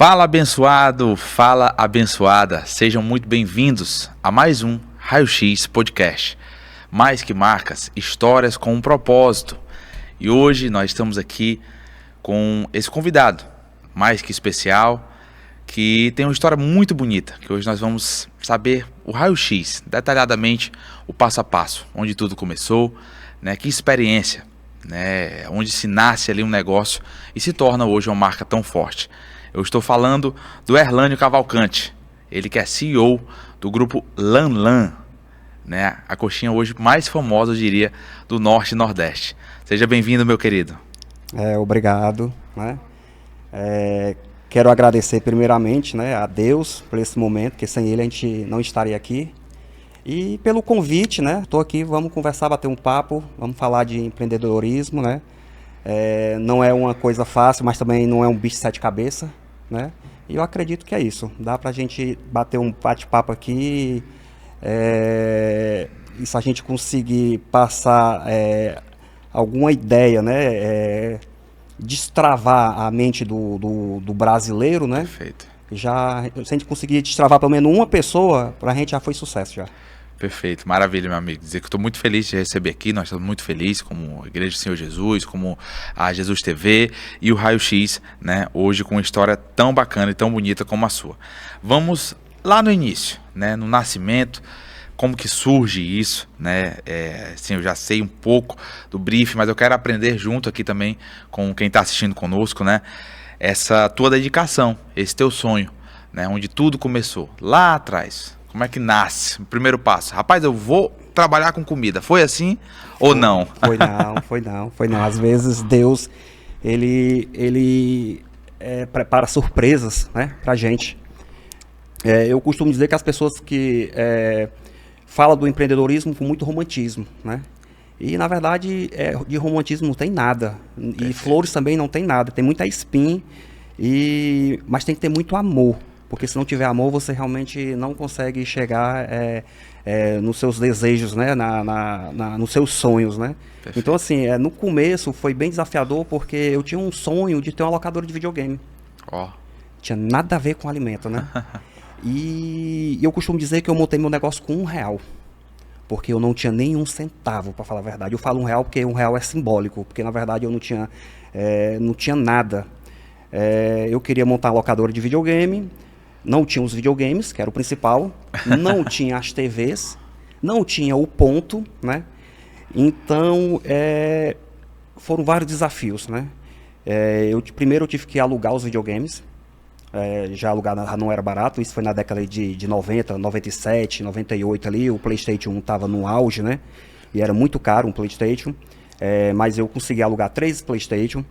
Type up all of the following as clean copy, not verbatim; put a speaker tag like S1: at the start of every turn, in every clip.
S1: Fala abençoado, fala abençoada, sejam muito bem-vindos a mais um Raio X Podcast. Mais que marcas, histórias com um propósito. E hoje nós estamos aqui com esse convidado, mais que especial, que tem uma história muito bonita, que hoje nós vamos saber o Raio X, detalhadamente o passo a passo, onde tudo começou, né? Que experiência, né? Onde se nasce ali um negócio e se torna hoje uma marca tão forte. Eu estou falando do Erlânio Cavalcante, ele que é CEO do grupo Lanlan, né? A coxinha hoje mais famosa, eu diria, do Norte e Nordeste. Seja bem-vindo, meu querido.
S2: Obrigado, né? Quero agradecer primeiramente, né, a Deus por esse momento, porque sem Ele a gente não estaria aqui. E pelo convite, né? Estou aqui, vamos conversar, bater um papo, vamos falar de empreendedorismo, né? Não é uma coisa fácil, mas também não é um bicho de sete cabeças, né? E eu acredito que é isso. Dá pra gente bater um bate-papo aqui, e se a gente conseguir passar alguma ideia, né? Destravar a mente do brasileiro, né?
S1: Perfeito.
S2: Se a gente conseguir destravar pelo menos uma pessoa, pra gente já foi sucesso já.
S1: Perfeito, maravilha, meu amigo. Dizer que eu estou muito feliz de receber aqui, nós estamos muito felizes como Igreja do Senhor Jesus, como a Jesus TV e o Raio X, né? Hoje com uma história tão bacana e tão bonita como a sua. Vamos lá no início, né? No nascimento, como que surge isso, né? Sim, eu já sei um pouco do brief, mas eu quero aprender junto aqui também com quem está assistindo conosco, né? Essa tua dedicação, esse teu sonho, né? Onde tudo começou, lá atrás. Como é que nasce o primeiro passo? Rapaz, eu vou trabalhar com comida. Foi assim ou não?
S2: Foi não. Às vezes Deus, ele prepara surpresas, né, pra gente. Eu costumo dizer que as pessoas que falam do empreendedorismo com muito romantismo, né? E, na verdade, de romantismo não tem nada. E flores também não tem nada. Tem muita espinha, mas tem que ter muito amor. Porque se não tiver amor, você realmente não consegue chegar nos seus desejos, né? Nos seus sonhos, né?
S1: Perfeito.
S2: Então, assim, no começo foi bem desafiador, porque eu tinha um sonho de ter uma locadora de videogame. Tinha nada a ver com alimento, né? E eu costumo dizer que eu montei meu negócio com R$1. Porque eu não tinha nenhum centavo, para falar a verdade. Eu falo R$1 porque R$1 é simbólico. Porque, na verdade, eu não tinha nada. Eu queria montar uma locadora de videogame. Não tinha os videogames, que era o principal, não tinha as TVs, não tinha o ponto, né? Então, foram vários desafios, né? Primeiro eu tive que alugar os videogames, já alugar não era barato, isso foi na década de 90, 97, 98 ali, o PlayStation 1 estava no auge, né? E era muito caro um PlayStation, mas eu consegui alugar 3 PlayStation,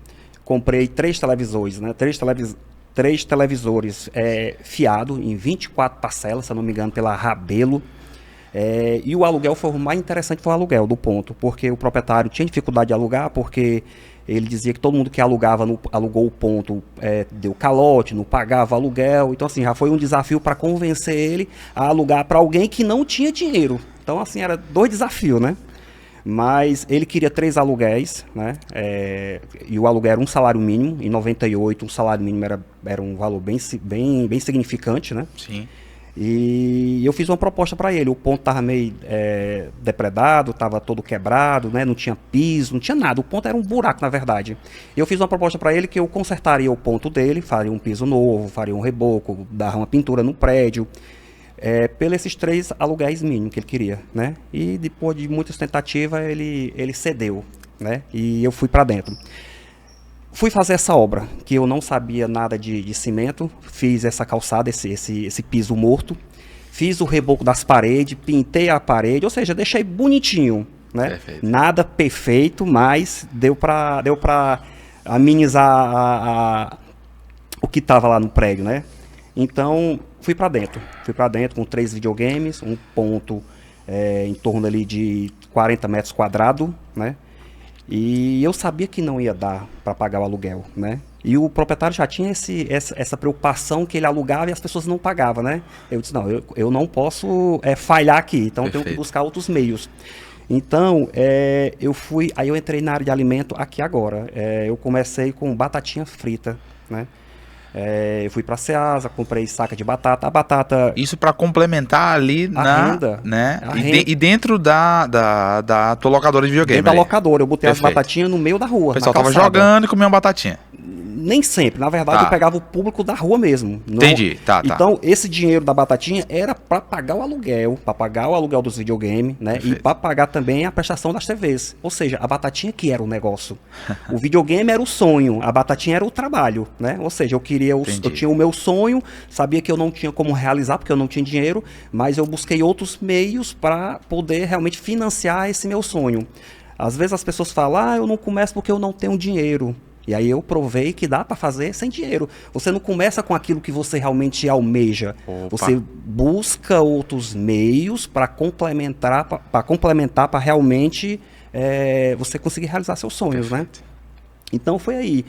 S2: comprei 3 televisores, né? 3 televisores fiado em 24 parcelas, se eu não me engano, pela Rabelo. E o aluguel foi o mais interessante, foi o aluguel do ponto, porque o proprietário tinha dificuldade de alugar, porque ele dizia que todo mundo que alugou o ponto deu calote, não pagava aluguel. Então, assim, já foi um desafio para convencer ele a alugar para alguém que não tinha dinheiro. Então, assim, era 2 desafios, né? Mas ele queria 3 aluguéis, né? E o aluguel era um salário mínimo. Em 98, um salário mínimo era um valor bem significante, né?
S1: Sim.
S2: E eu fiz uma proposta para ele. O ponto estava meio depredado, estava todo quebrado, né? Não tinha piso, não tinha nada. O ponto era um buraco, na verdade. E eu fiz uma proposta para ele que eu consertaria o ponto dele, faria um piso novo, faria um reboco, dar uma pintura no prédio. Pelos esses 3 aluguéis mínimos que ele queria, né? E depois de muitas tentativas, ele cedeu, né? E eu fui para dentro. Fui fazer essa obra, que eu não sabia nada de cimento, fiz essa calçada, esse piso morto, fiz o reboco das paredes, pintei a parede, ou seja, deixei bonitinho, né?
S1: Perfeito.
S2: Nada perfeito, mas deu para amenizar o que estava lá no prédio, né? Então, fui para dentro com 3 videogames, um ponto em torno ali de 40 metros quadrados, né? E eu sabia que não ia dar para pagar o aluguel, né? E o proprietário já tinha essa preocupação que ele alugava e as pessoas não pagavam, né? Eu disse, não, eu não posso falhar aqui, então eu tenho que buscar outros meios. Então, aí eu entrei na área de alimento aqui agora. Eu comecei com batatinha frita, né? Eu fui pra Ceasa, comprei saca de batata. A batata...
S1: Isso para complementar ali na
S2: renda,
S1: né? E dentro da tua locadora de videogame.
S2: Dentro da locadora, eu botei
S1: Perfeito.
S2: as batatinhas no meio da rua.
S1: O pessoal tava jogando e comia uma batatinha.
S2: Nem sempre, na verdade eu pegava o público da rua mesmo.
S1: Entendi, tá.
S2: Então esse dinheiro da batatinha era para pagar o aluguel dos videogames, né? Perfeito. E para pagar também a prestação das TVs. Ou seja, a batatinha que era o negócio. O videogame era o sonho, a batatinha era o trabalho, né? Ou seja, eu tinha o meu sonho, sabia que eu não tinha como realizar porque eu não tinha dinheiro, mas eu busquei outros meios para poder realmente financiar esse meu sonho. Às vezes as pessoas falam, eu não começo porque eu não tenho dinheiro. E aí eu provei que dá para fazer sem dinheiro. Você não começa com aquilo que você realmente almeja. Opa. Você busca outros meios para complementar, para realmente você conseguir realizar seus sonhos, perfeito, né? Então foi aí.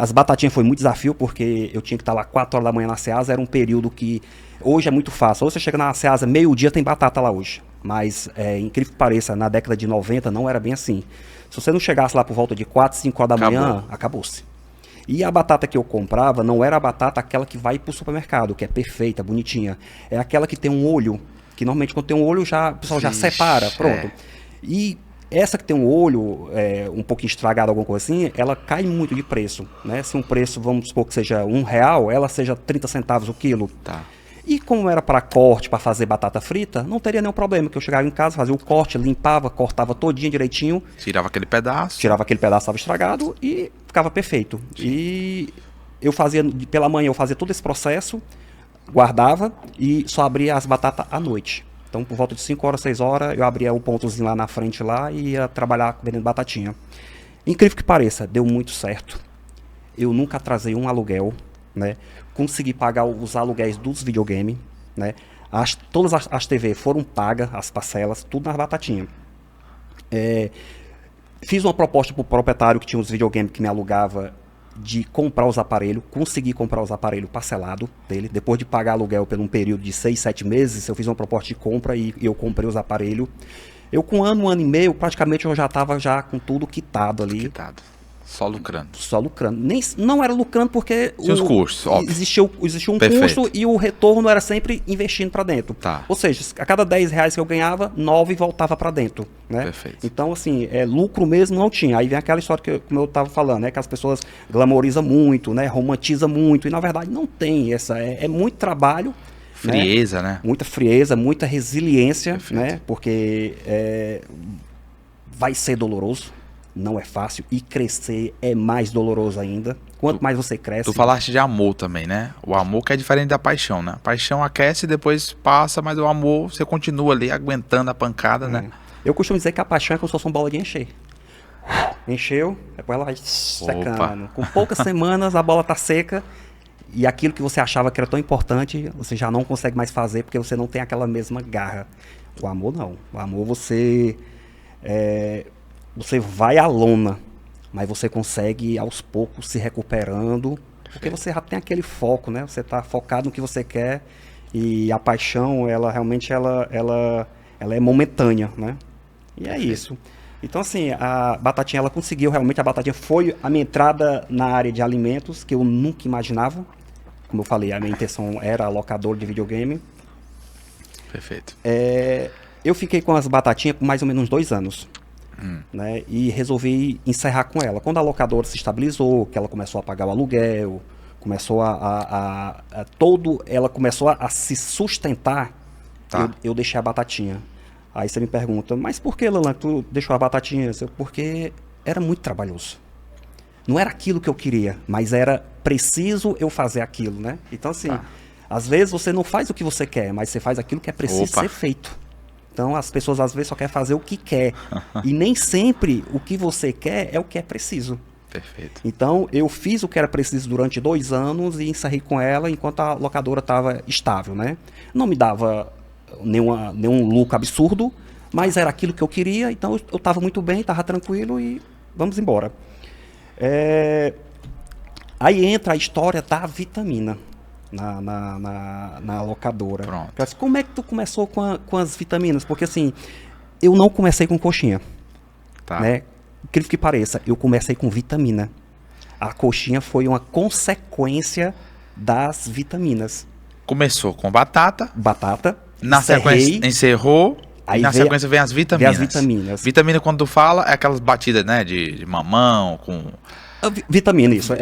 S2: As batatinhas foi muito desafio, porque eu tinha que estar lá 4 horas da manhã na Ceasa. Era um período que hoje é muito fácil. Ou você chega na Ceasa, meio-dia tem batata lá hoje. Mas, incrível que pareça, na década de 90 não era bem assim. Se você não chegasse lá por volta de 4, 5 horas da manhã, acabou-se. E a batata que eu comprava não era a batata aquela que vai pro supermercado, que é perfeita, bonitinha. É aquela que tem um olho, que normalmente quando tem um olho o pessoal já separa, pronto. E essa que tem um olho um pouquinho estragado, alguma coisa assim, ela cai muito de preço, né? Se um preço, vamos supor que seja R$1, ela seja 30 centavos o quilo.
S1: Tá.
S2: E como era para corte, para fazer batata frita, não teria nenhum problema, que eu chegava em casa, fazia o corte, limpava, cortava todinho direitinho.
S1: Tirava aquele pedaço,
S2: estava estragado e ficava perfeito. Sim. E eu fazia, pela manhã eu fazia todo esse processo, guardava e só abria as batatas à noite. Então por volta de 5 horas, 6 horas, eu abria o pontozinho lá na frente lá e ia trabalhar vendendo batatinha. Incrível que pareça, deu muito certo. Eu nunca atrasei um aluguel, né? Consegui pagar os aluguéis dos videogames, né? Todas as TV foram pagas, as parcelas, tudo nas batatinhas. Fiz uma proposta para o proprietário que tinha os videogames que me alugava de comprar os aparelhos, consegui comprar os aparelhos parcelados dele. Depois de pagar aluguel por um período de 6, 7 meses, eu fiz uma proposta de compra e eu comprei os aparelhos. Eu com um ano e meio, praticamente eu já estava com tudo quitado ali.
S1: Quitado. Só lucrando.
S2: Só lucrando. Não era lucrando porque
S1: os custos, óbvio.
S2: Existia um custo e o retorno era sempre investindo para dentro.
S1: Tá.
S2: Ou seja, a cada R$10 que eu ganhava, 9 voltava para dentro, né?
S1: Perfeito.
S2: Então, assim, lucro mesmo não tinha. Aí vem aquela história como eu estava falando, né? Que as pessoas glamorizam muito, né? Romantizam muito. E na verdade não tem essa. É muito trabalho.
S1: Frieza, né?
S2: Muita frieza, muita resiliência, perfeito, né? Porque vai ser doloroso. Não é fácil. E crescer é mais doloroso ainda. Quanto mais você cresce...
S1: Tu falaste de amor também, né? O amor que é diferente da paixão, né? A paixão aquece e depois passa, mas o amor, você continua ali aguentando a pancada, né?
S2: Eu costumo dizer que a paixão é como se fosse uma bola de encher. Encheu, depois ela vai secando. Opa. Com poucas semanas a bola tá seca e aquilo que você achava que era tão importante, você já não consegue mais fazer porque você não tem aquela mesma garra. O amor não. O amor você vai à lona, mas você consegue aos poucos se recuperando, porque você já tem aquele foco, né? Você está focado no que você quer e a paixão, ela realmente ela é momentânea, né? E é isso. Então, assim, a batatinha, ela conseguiu realmente, a batatinha foi a minha entrada na área de alimentos, que eu nunca imaginava. Como eu falei, a minha intenção era locador de videogame.
S1: Perfeito.
S2: Eu fiquei com as batatinhas por mais ou menos uns 2 anos. Né, e resolvi encerrar com ela. Quando a locadora se estabilizou, que ela começou a pagar o aluguel, começou ela começou a se sustentar, tá, eu deixei a batatinha. Aí você me pergunta, mas por que, Lelan, tu deixou a batatinha? Porque era muito trabalhoso. Não era aquilo que eu queria, mas era preciso eu fazer aquilo, né? Então, assim, às vezes você não faz o que você quer, mas você faz aquilo que é preciso ser feito. Então, as pessoas às vezes só querem fazer o que quer. E nem sempre o que você quer é o que é preciso.
S1: Perfeito.
S2: Então, eu fiz o que era preciso durante 2 anos e encerrei com ela enquanto a locadora estava estável, né? Não me dava nenhum lucro absurdo, mas era aquilo que eu queria. Então, eu estava muito bem, estava tranquilo e vamos embora. Aí entra a história da vitamina. Na locadora.
S1: Pronto.
S2: Como é que tu começou com as vitaminas? Porque assim, eu não comecei com coxinha.
S1: Tá.
S2: Né? Incrível que pareça, eu comecei com vitamina. A coxinha foi uma consequência das vitaminas.
S1: Começou com batata.
S2: Batata.
S1: Na sequência encerrou. Aí na sequência vem as vitaminas.
S2: Vem as vitaminas.
S1: Vitamina, quando tu fala, é aquelas batidas, né? De mamão, com...
S2: Vitamina, isso.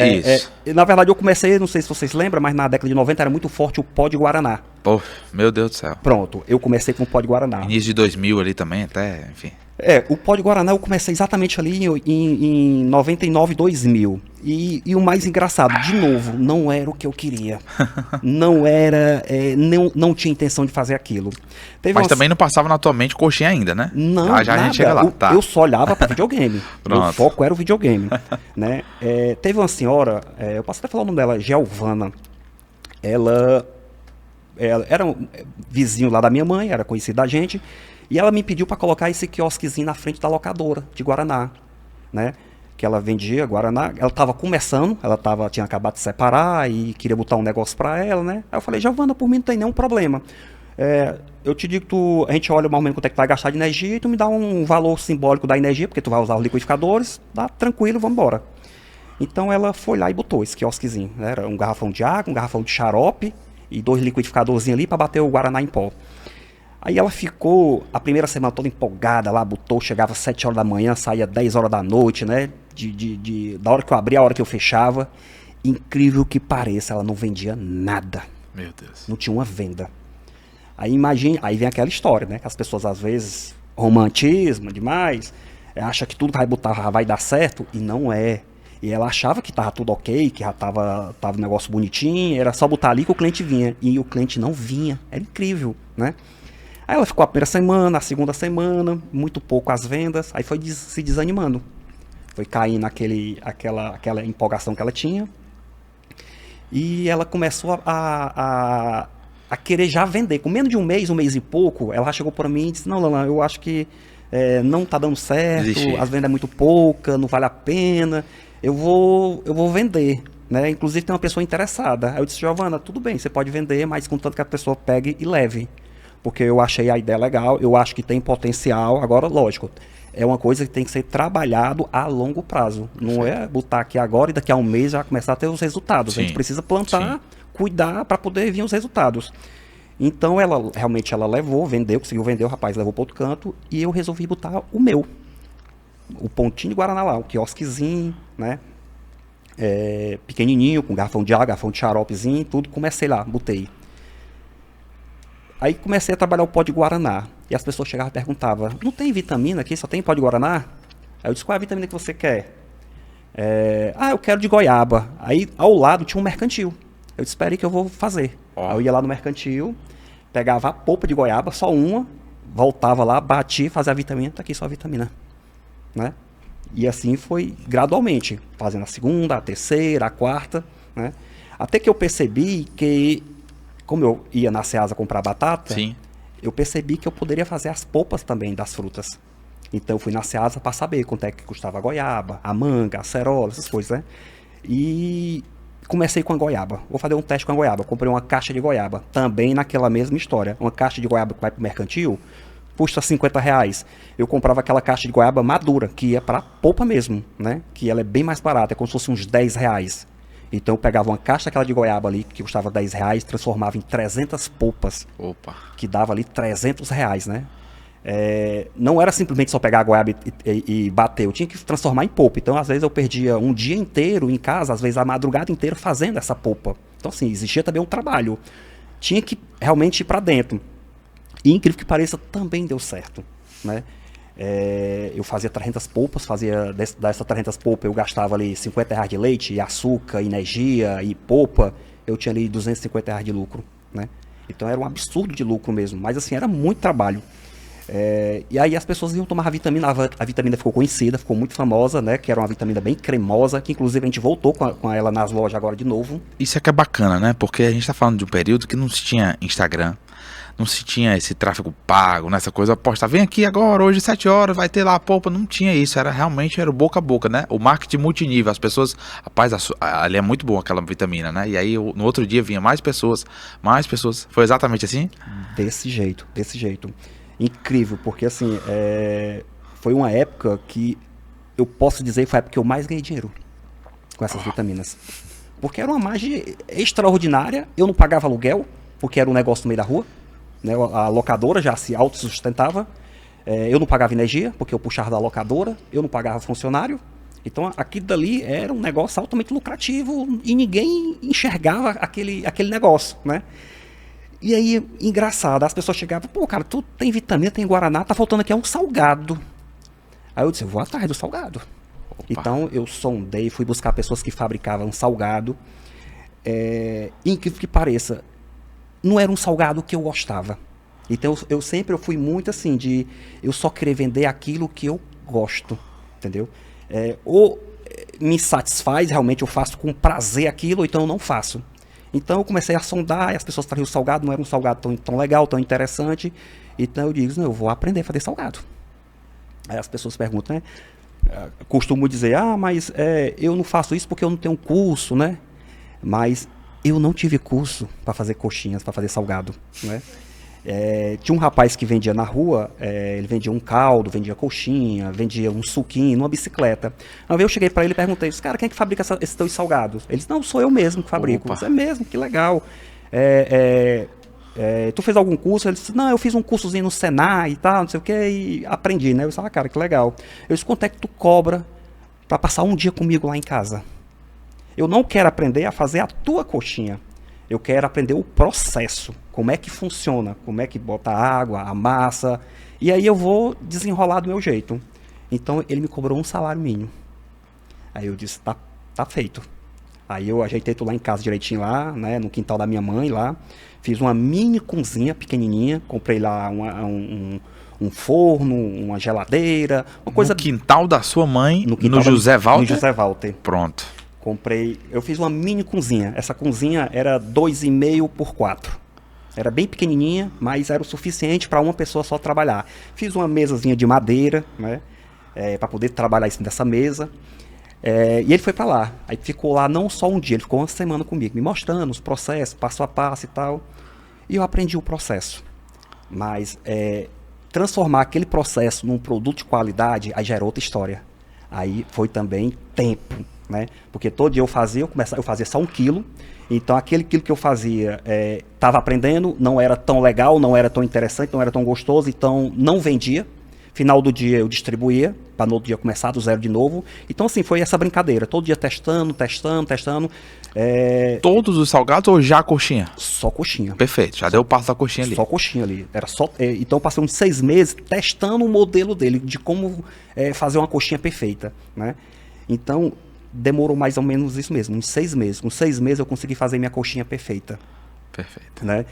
S2: Na verdade, eu comecei, não sei se vocês lembram, mas na década de 90 era muito forte o pó de Guaraná.
S1: Pô, meu Deus do céu.
S2: Pronto, eu comecei com o pó de Guaraná.
S1: Início de 2000 ali também, até, enfim.
S2: O pó de Guaraná eu comecei exatamente ali em 99, 2000. E o mais engraçado, de novo, não era o que eu queria. Não era, não tinha intenção de fazer aquilo.
S1: Mas também não passava na tua mente coxinha ainda, né?
S2: Não,
S1: já a gente chega lá.
S2: Eu só olhava para videogame. O foco era o videogame. Né? Teve uma senhora, eu posso até falar o nome dela, Giovana. Ela era um vizinho lá da minha mãe, era conhecida da gente. E ela me pediu para colocar esse quiosquezinho na frente da locadora de Guaraná, né? Que ela vendia Guaraná. Ela estava começando, tinha acabado de separar e queria botar um negócio para ela, né? Aí eu falei, Giovana, por mim não tem nenhum problema. Eu te digo que a gente olha mais ou menos quanto é que vai gastar de energia e tu me dá um valor simbólico da energia, porque tu vai usar os liquidificadores, dá tranquilo, vamos embora. Então ela foi lá e botou esse quiosquezinho, né? Era um garrafão de água, um garrafão de xarope e 2 liquidificadorzinhos ali para bater o Guaraná em pó. Aí ela ficou a primeira semana toda empolgada lá, chegava às 7 horas da manhã, saía 10 horas da noite, né? Da hora que eu abria, a hora que eu fechava. Incrível que pareça, ela não vendia nada.
S1: Meu Deus.
S2: Não tinha uma venda. Aí imagine, aí vem aquela história, né? Que as pessoas às vezes romantismo demais, acha que tudo que vai botar vai dar certo, e não é. E ela achava que tava tudo ok, que já tava um negócio bonitinho, era só botar ali que o cliente vinha. E o cliente não vinha. Era incrível, né? Aí ela ficou a primeira semana, a segunda semana, muito pouco as vendas, aí foi se desanimando. Foi caindo aquela empolgação que ela tinha. E ela começou a querer já vender. Com menos de um mês e pouco, ela já chegou para mim e disse, não, Lalan, eu acho que não tá dando certo, as vendas é muito pouca, não vale a pena, eu vou vender. Né? Inclusive tem uma pessoa interessada. Aí eu disse, Giovana, tudo bem, você pode vender, mas contanto que a pessoa pegue e leve. Porque eu achei a ideia legal, eu acho que tem potencial. Agora, lógico, é uma coisa que tem que ser trabalhado a longo prazo. Não é botar aqui agora e daqui a um mês já começar a ter os resultados. Sim. A gente precisa plantar, cuidar para poder vir os resultados. Então, ela levou, vendeu, conseguiu vender, o rapaz levou para outro canto e eu resolvi botar o meu. O pontinho de Guaraná lá, o quiosquezinho, né? Pequenininho, com garrafão de água, garrafão de xaropezinho, tudo. Comecei lá, botei. Aí comecei a trabalhar o pó de Guaraná. E as pessoas chegavam e perguntavam, não tem vitamina aqui, só tem pó de Guaraná? Aí eu disse, qual é a vitamina que você quer? Eu quero de goiaba. Aí ao lado tinha um mercantil. Eu disse, espera aí que eu vou fazer. Aí eu ia lá no mercantil, pegava a polpa de goiaba, só uma, voltava lá, batia, fazia a vitamina, tá aqui só a vitamina. Né? E assim foi gradualmente, fazendo a segunda, a terceira, a quarta, né? Até que eu percebi que, como eu ia na Ceasa comprar batata,
S1: Sim.
S2: eu percebi que eu poderia fazer as polpas também das frutas. Então eu fui na Ceasa para saber quanto é que custava a goiaba, a manga, a acerola, essas coisas, né? E comecei com a goiaba. Vou fazer um teste com a goiaba. Comprei uma caixa de goiaba, também naquela mesma história. Uma caixa de goiaba que vai para o mercantil, custa R$50. Eu comprava aquela caixa de goiaba madura, que ia para polpa mesmo, né? Que ela é bem mais barata, é como se fosse uns R$10. Então eu pegava uma caixa daquela de goiaba ali, que custava R$10, transformava em 300 polpas.
S1: Opa.
S2: Que dava ali R$300, né? Não era simplesmente só pegar a goiaba e bater, eu tinha que transformar em polpa. Então às vezes eu perdia um dia inteiro em casa, às vezes a madrugada inteira fazendo essa polpa. Então assim, existia também um trabalho. Tinha que realmente ir para dentro. E incrível que pareça, também deu certo, né? Eu fazia 300 polpas, dessas 300 polpas eu gastava ali R$50 de leite, e açúcar, energia e polpa, eu tinha ali R$250 de lucro, né? Então era um absurdo de lucro mesmo, mas assim, era muito trabalho. E aí as pessoas iam tomar a vitamina ficou conhecida, ficou muito famosa, né? Que era uma vitamina bem cremosa, que inclusive a gente voltou com ela nas lojas agora de novo.
S1: Isso é que é bacana, né? Porque a gente tá falando de um período que não se tinha Instagram, não se tinha esse tráfego pago, nessa coisa, aposta, vem aqui agora, hoje 7 horas, vai ter lá a polpa, não tinha isso, realmente era boca a boca, né? O marketing multinível, as pessoas, rapaz, ali é muito bom aquela vitamina, né? E aí no outro dia vinha mais pessoas, foi exatamente assim?
S2: Desse jeito. Incrível, porque assim, foi uma época que eu posso dizer que foi a época que eu mais ganhei dinheiro. com essas vitaminas. Porque era uma margem extraordinária, eu não pagava aluguel, porque era um negócio no meio da rua, né? A locadora já se autossustentava, eu não pagava energia, porque eu puxava da locadora, eu não pagava funcionário, então aquilo dali era um negócio altamente lucrativo e ninguém enxergava aquele negócio, né? E aí, engraçado, as pessoas chegavam, pô, cara, tu tem vitamina, tem guaraná, tá faltando aqui um salgado. Aí eu disse, eu vou atrás do salgado. Opa. Então eu sondei, fui buscar pessoas que fabricavam salgado. Incrível que pareça, não era um salgado que eu gostava. Então eu sempre fui muito assim, de eu só querer vender aquilo que eu gosto, entendeu? Ou me satisfaz, realmente eu faço com prazer aquilo, ou então eu não faço. Então eu comecei a sondar, e as pessoas traziam o salgado, não era um salgado tão legal, tão interessante. Então eu digo, não, eu vou aprender a fazer salgado. Aí as pessoas perguntam, né? Costumo dizer, mas eu não faço isso porque eu não tenho curso, né? Mas eu não tive curso para fazer coxinhas, para fazer salgado, né? Tinha um rapaz que vendia na rua, ele vendia um caldo, vendia coxinha, vendia um suquinho numa bicicleta. Uma vez eu cheguei para ele e perguntei, cara, quem é que fabrica esses teus salgados? Ele disse, não, sou eu mesmo que fabrico. Eu disse, é mesmo, que legal. Tu fez algum curso? Ele disse, não, eu fiz um cursozinho no Senai e tal, não sei o que, e aprendi, né? Eu disse, cara, que legal. Eu disse, quanto é que tu cobra para passar um dia comigo lá em casa? Eu não quero aprender a fazer a tua coxinha. Eu quero aprender o processo, como é que funciona, como é que bota a água, a massa, e aí eu vou desenrolar do meu jeito. Então ele me cobrou um salário mínimo. Aí eu disse, tá feito. Aí eu ajeitei tudo lá em casa direitinho lá, né, no quintal da minha mãe lá, fiz uma mini cozinha pequenininha, comprei lá um forno, uma geladeira, uma coisa...
S1: No quintal da sua mãe, no José Walter?
S2: No José Walter.
S1: Pronto.
S2: Eu fiz uma mini cozinha. Essa cozinha era 2,5 por 4. Era bem pequenininha, mas era o suficiente para uma pessoa só trabalhar. Fiz uma mesazinha de madeira, né, para poder trabalhar em cima dessa mesa. E ele foi para lá. Aí ficou lá não só um dia, ele ficou uma semana comigo, me mostrando os processos, passo a passo e tal. E eu aprendi o processo. Mas transformar aquele processo num produto de qualidade, aí já era outra história. Aí foi também tempo. Né? Porque todo dia eu fazia só 1 quilo, então aquele quilo que eu fazia estava aprendendo, não era tão legal, não era tão interessante, não era tão gostoso, então não vendia. Final do dia eu distribuía, para no outro dia começar do zero de novo. Então assim, foi essa brincadeira, todo dia testando.
S1: Todos os salgados ou já a coxinha?
S2: Só coxinha.
S1: Perfeito, já deu o passo da coxinha ali.
S2: Só coxinha ali. Era só, então eu passei uns 6 meses testando o modelo dele, de como fazer uma coxinha perfeita, né? Então demorou mais ou menos isso mesmo, uns 6 meses. Com 6 meses eu consegui fazer minha coxinha perfeita.
S1: Perfeito.
S2: Né?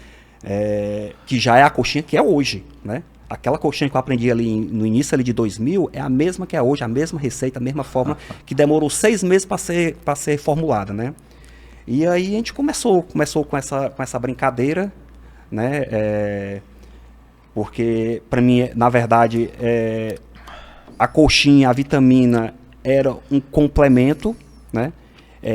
S2: Que já é a coxinha que é hoje, né? Aquela coxinha que eu aprendi ali no início ali de 2000 é a mesma que é hoje, a mesma receita, a mesma forma, que demorou 6 meses para ser formulada, né? E aí a gente começou com essa brincadeira, né? Porque para mim, na verdade, a coxinha, a vitamina era um complemento, né?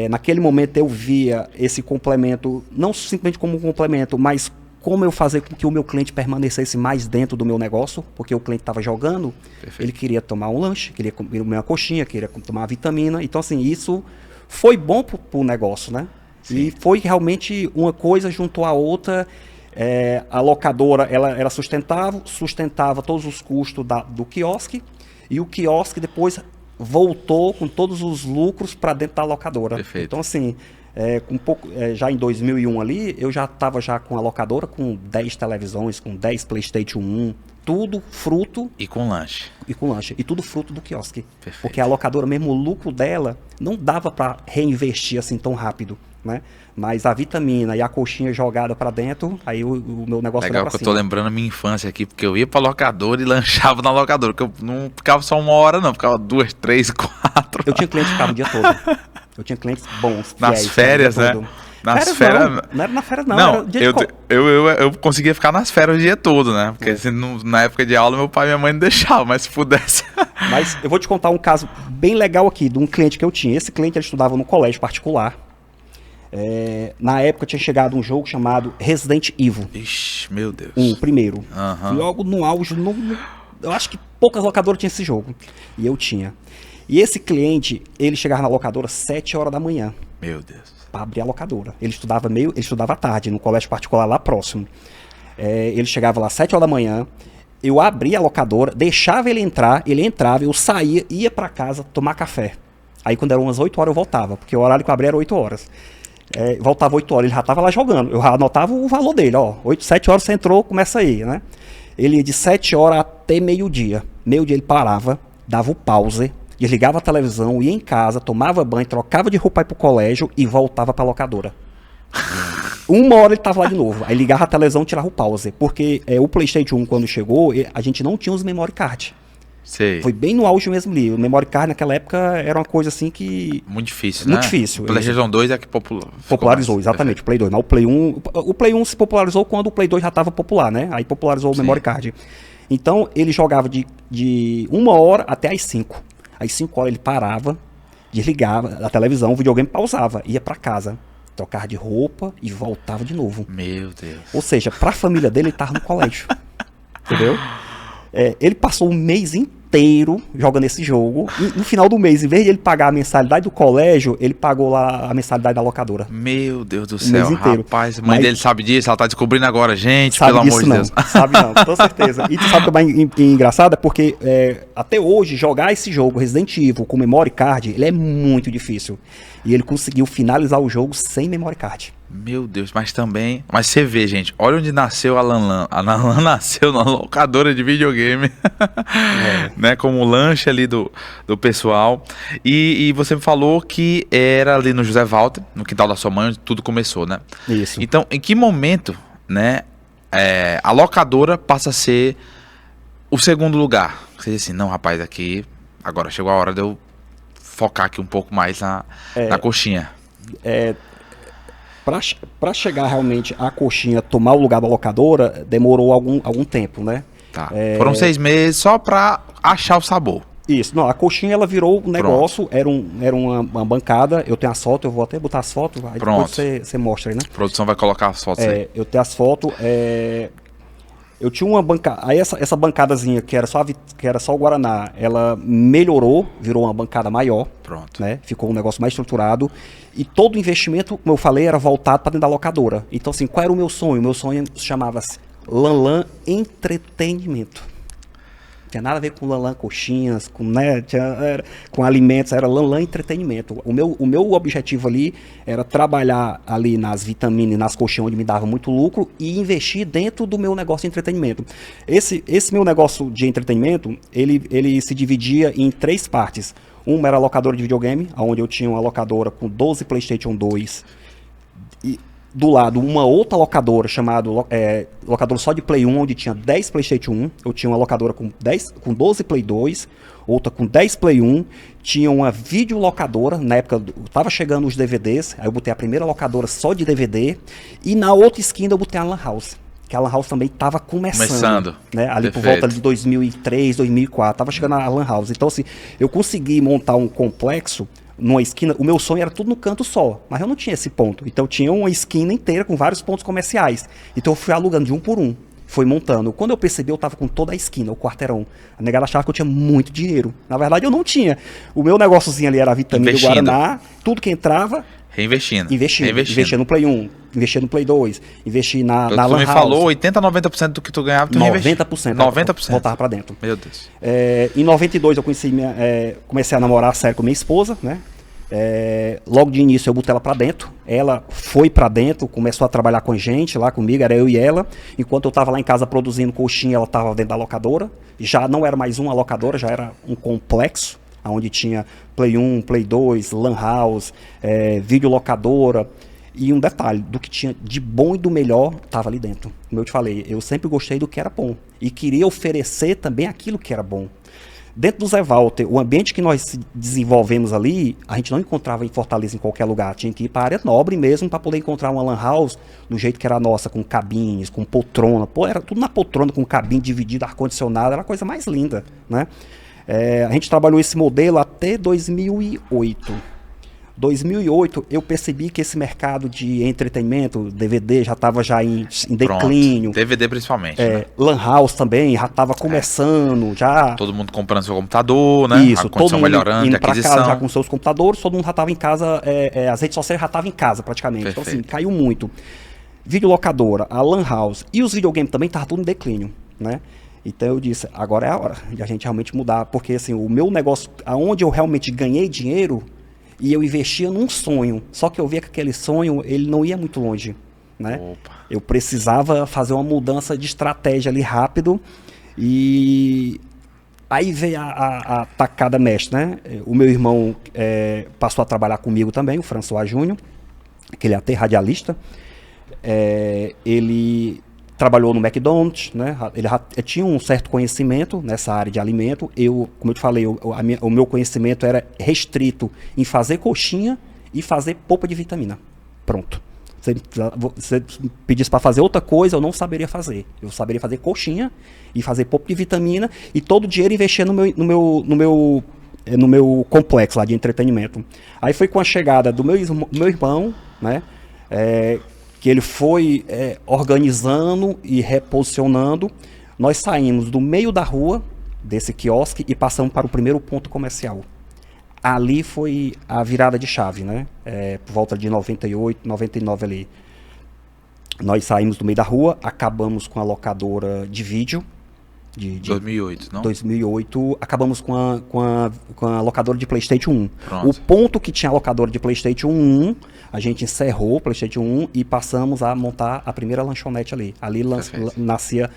S2: Naquele momento eu via esse complemento, não simplesmente como um complemento, mas como eu fazer com que o meu cliente permanecesse mais dentro do meu negócio, porque o cliente estava jogando, perfeito, ele queria tomar um lanche, queria comer uma coxinha, queria tomar uma vitamina. Então, assim, isso foi bom para o negócio, né? Sim. E foi realmente uma coisa juntou a outra. A locadora, ela sustentava todos os custos do quiosque, e o quiosque depois voltou com todos os lucros para dentro da locadora.
S1: Perfeito.
S2: Então, assim, já em 2001 ali, eu já estava já com a locadora, com 10 televisões, com 10 PlayStation 1, tudo fruto...
S1: E com lanche.
S2: E tudo fruto do quiosque.
S1: Perfeito.
S2: Porque a locadora mesmo, o lucro dela, não dava para reinvestir assim tão rápido, né? Mas a vitamina e a coxinha jogada para dentro, aí o meu negócio
S1: legal
S2: era pra
S1: que
S2: cima.
S1: Eu tô lembrando a minha infância aqui, porque eu ia pra locadora e lanchava na locadora, porque eu não ficava só 1 hora não, ficava 2, 3, 4.
S2: Eu tinha cliente que ficava o dia todo. Eu tinha clientes bons, fiéis.
S1: Nas férias, né? Nas férias...
S2: Não era na férias não,
S1: não,
S2: era dia
S1: eu conseguia ficar nas férias o dia todo, né? Porque assim, na época de aula meu pai e minha mãe não deixavam, mas se pudesse...
S2: Mas eu vou te contar um caso bem legal aqui, de um cliente que eu tinha. Esse cliente ele estudava no colégio particular. Na época tinha chegado um jogo chamado Resident Evil.
S1: Ixi, meu Deus.
S2: Primeiro.
S1: Uhum.
S2: Logo no auge, eu acho que poucas locadoras tinham esse jogo. E eu tinha. E esse cliente, ele chegava na locadora 7 horas da manhã.
S1: Meu Deus.
S2: Para abrir a locadora. Ele estudava à tarde, no colégio particular lá próximo. Ele chegava lá às 7 horas da manhã, eu abria a locadora, deixava ele entrar, ele entrava, eu saía, ia para casa tomar café. Aí quando eram umas 8 horas eu voltava, porque o horário que eu abria era 8 horas. Voltava 8 horas, ele já estava lá jogando, eu já anotava o valor dele, 7 horas você entrou, começa aí, né? Ele ia de 7 horas até meio-dia. Meio-dia ele parava, dava o pause, desligava a televisão, ia em casa, tomava banho, trocava de roupa para o colégio e voltava para a locadora. 1 hora ele tava lá de novo. Aí ligava a televisão e tirava o pause. Porque o PlayStation 1, quando chegou, a gente não tinha os memory card.
S1: Sei.
S2: Foi bem no auge mesmo ali. O memory card naquela época era uma coisa assim que...
S1: Muito difícil,
S2: muito
S1: né?
S2: difícil.
S1: O PlayStation 2 é que
S2: popularizou, exatamente. O Play 2. Mas o Play 1 se popularizou quando o Play 2 já estava popular, né? Aí popularizou o memory card. Então, ele jogava de 1 hora até as 5. Às 5 horas ele parava, desligava a televisão, o videogame pausava, ia para casa. Trocava de roupa e voltava de novo.
S1: Meu Deus.
S2: Ou seja, para a família dele, ele estava no colégio. Entendeu? Ele passou um mês inteiro jogando esse jogo. E no final do mês, em vez de ele pagar a mensalidade do colégio, ele pagou lá a mensalidade da locadora.
S1: Meu Deus do céu,
S2: inteiro.
S1: Rapaz. Mãe dele sabe disso, ela tá descobrindo agora. Gente, pelo amor de Deus.
S2: Sabe não, com certeza. E tu sabe também engraçado, é porque até hoje jogar esse jogo Resident Evil com memory card, ele é muito difícil. E ele conseguiu finalizar o jogo sem memory card.
S1: Meu Deus, mas você vê, gente, olha onde nasceu a Lan. A Lan nasceu na locadora de videogame, né, como lanche ali do pessoal. E você me falou que era ali no José Walter, no quintal da sua mãe, onde tudo começou, né?
S2: Isso.
S1: Então, em que momento, né, a locadora passa a ser o segundo lugar? Você diz assim, não, rapaz, aqui, agora chegou a hora de eu focar aqui um pouco mais na coxinha.
S2: Para chegar realmente a coxinha tomar o lugar da locadora, demorou algum tempo, né?
S1: Tá. Foram 6 meses só para achar o sabor.
S2: Isso. Não, a coxinha ela virou um negócio, era uma bancada. Eu tenho as fotos, eu vou até botar as fotos, aí depois você mostra aí, né?
S1: A produção vai colocar as fotos aí.
S2: Eu tenho as fotos. Eu tinha uma bancada. Aí essa bancadazinha que era só o Guaraná, ela melhorou, virou uma bancada maior.
S1: Pronto.
S2: Né? Ficou um negócio mais estruturado. E todo o investimento, como eu falei, era voltado para dentro da locadora. Então, assim, qual era o meu sonho? O meu sonho chamava-se Lanlan Entretenimento. Não tinha nada a ver com Lanlan Coxinhas, com alimentos, era Lanlan Entretenimento. O meu objetivo ali era trabalhar ali nas vitaminas, nas coxinhas, onde me dava muito lucro, e investir dentro do meu negócio de entretenimento. Esse meu negócio de entretenimento, ele se dividia em 3 partes. Uma era a locadora de videogame, onde eu tinha uma locadora com 12 PlayStation 2, e do lado uma outra locadora chamada locadora só de Play 1, onde tinha 10 PlayStation 1. Eu tinha uma locadora com 12 Play 2, outra com 10 Play 1. Tinha uma videolocadora, na época tava chegando os DVDs, aí eu botei a primeira locadora só de DVD. E na outra esquina eu botei a Lan House, que a Lan House também estava começando. Né? Ali por volta de 2003, 2004, tava chegando a Lan House. Então assim, eu consegui montar um complexo numa esquina. O meu sonho era tudo no canto só, mas eu não tinha esse ponto. Então tinha uma esquina inteira com vários pontos comerciais. Então eu fui alugando de um por um, fui montando. Quando eu percebi, eu tava com toda a esquina, o quarteirão. A negada achava que eu tinha muito dinheiro. Na verdade, eu não tinha. O meu negóciozinho ali era a vitamina do Guaraná, tudo que entrava...
S1: Reinvestindo.
S2: Investia no Play 1, investia no Play 2, investia na Lan House.
S1: Tu me falou, 80% a 90% do que tu ganhava, tu investia.
S2: 90%. Voltava pra dentro.
S1: Meu Deus.
S2: Em 92 eu comecei a namorar sério com minha esposa, né? Logo de início eu botei ela pra dentro. Ela foi pra dentro, começou a trabalhar com a gente lá comigo, era eu e ela. Enquanto eu tava lá em casa produzindo coxinha, ela tava dentro da locadora. Já não era mais uma locadora, já era um complexo, onde tinha Play 1, Play 2, Lan House, videolocadora. E um detalhe, do que tinha de bom e do melhor, estava ali dentro. Como eu te falei, eu sempre gostei do que era bom. E queria oferecer também aquilo que era bom. Dentro do Zé Walter, o ambiente que nós desenvolvemos ali, a gente não encontrava em Fortaleza em qualquer lugar. Tinha que ir para a área nobre mesmo para poder encontrar uma Lan House do jeito que era a nossa, com cabines, com poltrona. Pô, era tudo na poltrona, com cabine dividida, ar-condicionado, era a coisa mais linda, né? A gente trabalhou esse modelo até 2008. 2008, eu percebi que esse mercado de entretenimento, DVD, já estava em declínio.
S1: DVD principalmente. Né?
S2: Lan House também, já estava começando. Já...
S1: Todo mundo comprando seu computador, né?
S2: Isso,
S1: a condição melhorando,
S2: indo para casa já com seus computadores, todo mundo já estava em casa, as redes sociais já estavam em casa praticamente. Perfeito. Então assim, caiu muito. Videolocadora, a Lan House e os videogames também estavam tudo em declínio, né? Então eu disse, agora é a hora de a gente realmente mudar, porque assim, o meu negócio, aonde eu realmente ganhei dinheiro, e eu investia num sonho, só que eu via que aquele sonho, ele não ia muito longe, né? Opa. Eu precisava fazer uma mudança de estratégia ali rápido, e aí veio a tacada mestre, né? O meu irmão passou a trabalhar comigo também, o François Júnior, que ele é até radialista. Ele trabalhou no McDonald's, né? Ele tinha um certo conhecimento nessa área de alimento. Como eu te falei, o meu conhecimento era restrito em fazer coxinha e fazer polpa de vitamina. Pronto. Você pedisse para fazer outra coisa, eu não saberia fazer. Eu saberia fazer coxinha e fazer polpa de vitamina e todo o dinheiro investir no meu complexo lá de entretenimento. Aí foi com a chegada do meu irmão, né? Que ele foi organizando e reposicionando. Nós saímos do meio da rua, desse quiosque, e passamos para o primeiro ponto comercial. Ali foi a virada de chave, né? Por volta de 98, 99 ali. Nós saímos do meio da rua, acabamos com a locadora de vídeo.
S1: 2008, não?
S2: 2008, acabamos com a locadora de PlayStation 1.
S1: Pronto.
S2: O ponto que tinha a locadora de PlayStation 1, a gente encerrou o PlayStation 1 e passamos a montar a primeira lanchonete ali. Ali nascia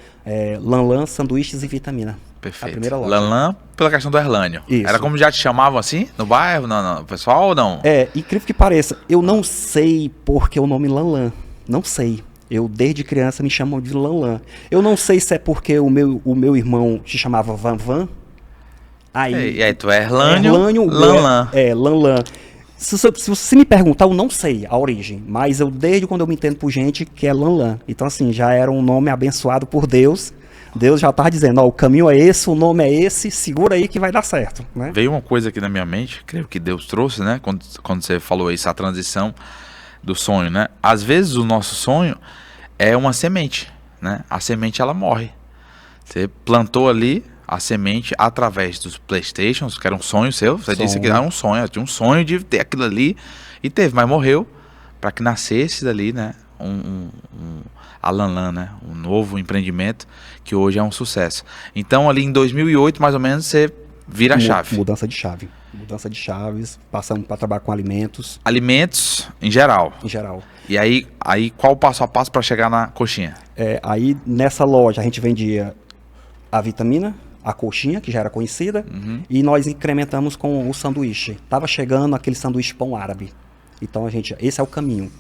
S2: Lanlan, Sanduíches e Vitamina.
S1: Perfeito.
S2: A primeira loja.
S1: Lanlan, pela questão do Erlânio.
S2: Isso.
S1: Era como já te chamavam assim, no bairro, no pessoal ou não?
S2: Incrível que pareça, eu não sei porque o nome Lanlan. Não sei. Eu, desde criança, me chamam de Lanlan. Eu não sei se é porque o meu irmão se chamava Van Van.
S1: E aí tu é Erlânio,
S2: Lanlan. Lanlan. Se você me perguntar, eu não sei a origem. Mas desde quando eu me entendo por gente, que é Lanlan. Então, assim, já era um nome abençoado por Deus. Deus já estava dizendo, o caminho é esse, o nome é esse, segura aí que vai dar certo. Né?
S1: Veio uma coisa aqui na minha mente, creio que Deus trouxe, né? Quando você falou isso, a transição do sonho, né? Às vezes o nosso sonho é uma semente, né? A semente ela morre. Você plantou ali a semente através dos PlayStations, que era um sonho seu. Você disse que era um sonho, eu tinha um sonho de ter aquilo ali e teve, mas morreu para que nascesse dali, né? A Lanlan, né? Um novo empreendimento que hoje é um sucesso. Então ali em 2008 mais ou menos você vira a chave.
S2: Mudança de chave. Mudança de chaves, passamos para trabalhar com alimentos.
S1: Alimentos em geral.
S2: Em geral.
S1: E aí qual o passo a passo para chegar na coxinha?
S2: Aí nessa loja a gente vendia a vitamina, a coxinha, que já era conhecida, e nós incrementamos com o sanduíche. Tava chegando aquele sanduíche pão árabe. Então esse é o caminho.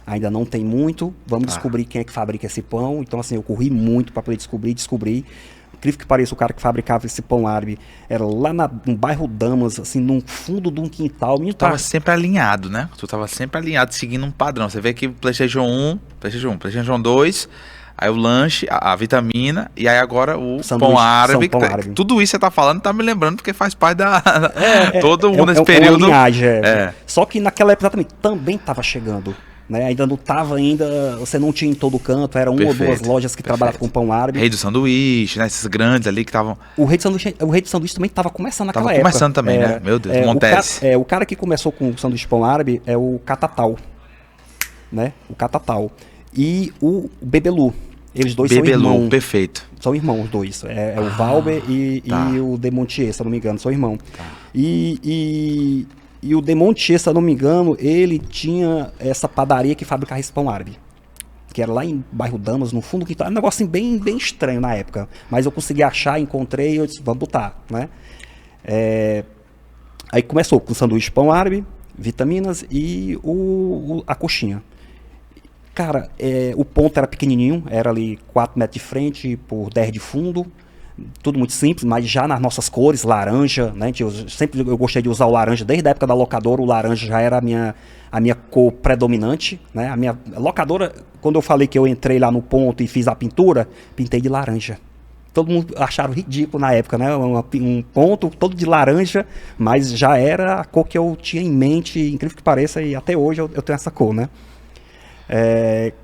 S2: Ainda não tem muito, vamos descobrir quem é que fabrica esse pão. Então assim, eu corri muito para poder descobrir. Incrível que pareça, o cara que fabricava esse pão árabe era lá no bairro Damas, assim, no fundo de um quintal.
S1: Tu tava sempre alinhado, né? Tu tava sempre alinhado, seguindo um padrão. Você vê que PlayStation 1, PlayStation 2, aí o lanche, a vitamina, e aí agora o pão árabe.
S2: Pão árabe.
S1: Tudo isso que você tá falando, tá me lembrando, porque faz parte da... todo mundo nesse período.
S2: Uma linhagem, Só que naquela época exatamente, também tava chegando. Né? Ainda não estava você não tinha em todo canto, eram uma ou duas lojas que trabalhavam com pão árabe.
S1: Rei do Sanduíche, né? Esses grandes ali que estavam...
S2: O Rei do Sanduíche também estava começando naquela época.
S1: Estava começando também, né? Meu Deus, Montese.
S2: O cara que começou com o sanduíche pão árabe é o Catatal, né? O Catatal. E o Bebelu. Eles dois são irmãos.
S1: Perfeito.
S2: São irmãos os dois. O Valber e o Demontier, se eu não me engano, são irmãos. E o Demontier, se eu não me engano, ele tinha essa padaria que fabricava esse pão árabe. Que era lá em bairro Damas, no fundo do quintal. Era um negócio assim, bem, bem estranho na época. Mas eu consegui achar, encontrei, eu disse, vamos botar, né? Aí começou com o sanduíche pão árabe, vitaminas e a coxinha. Cara, o ponto era pequenininho, era ali 4 metros de frente por 10 de fundo. Tudo muito simples, mas já nas nossas cores, laranja, né? Eu gostei de usar o laranja desde a época da locadora. O laranja já era a minha cor predominante, né? A minha locadora, quando eu falei que eu entrei lá no ponto e fiz a pintura, pintei de laranja. todo mundo acharam ridículo na época, né? Um ponto todo de laranja, mas já era a cor que eu tinha em mente, incrível que pareça, e até hoje eu tenho essa cor, né?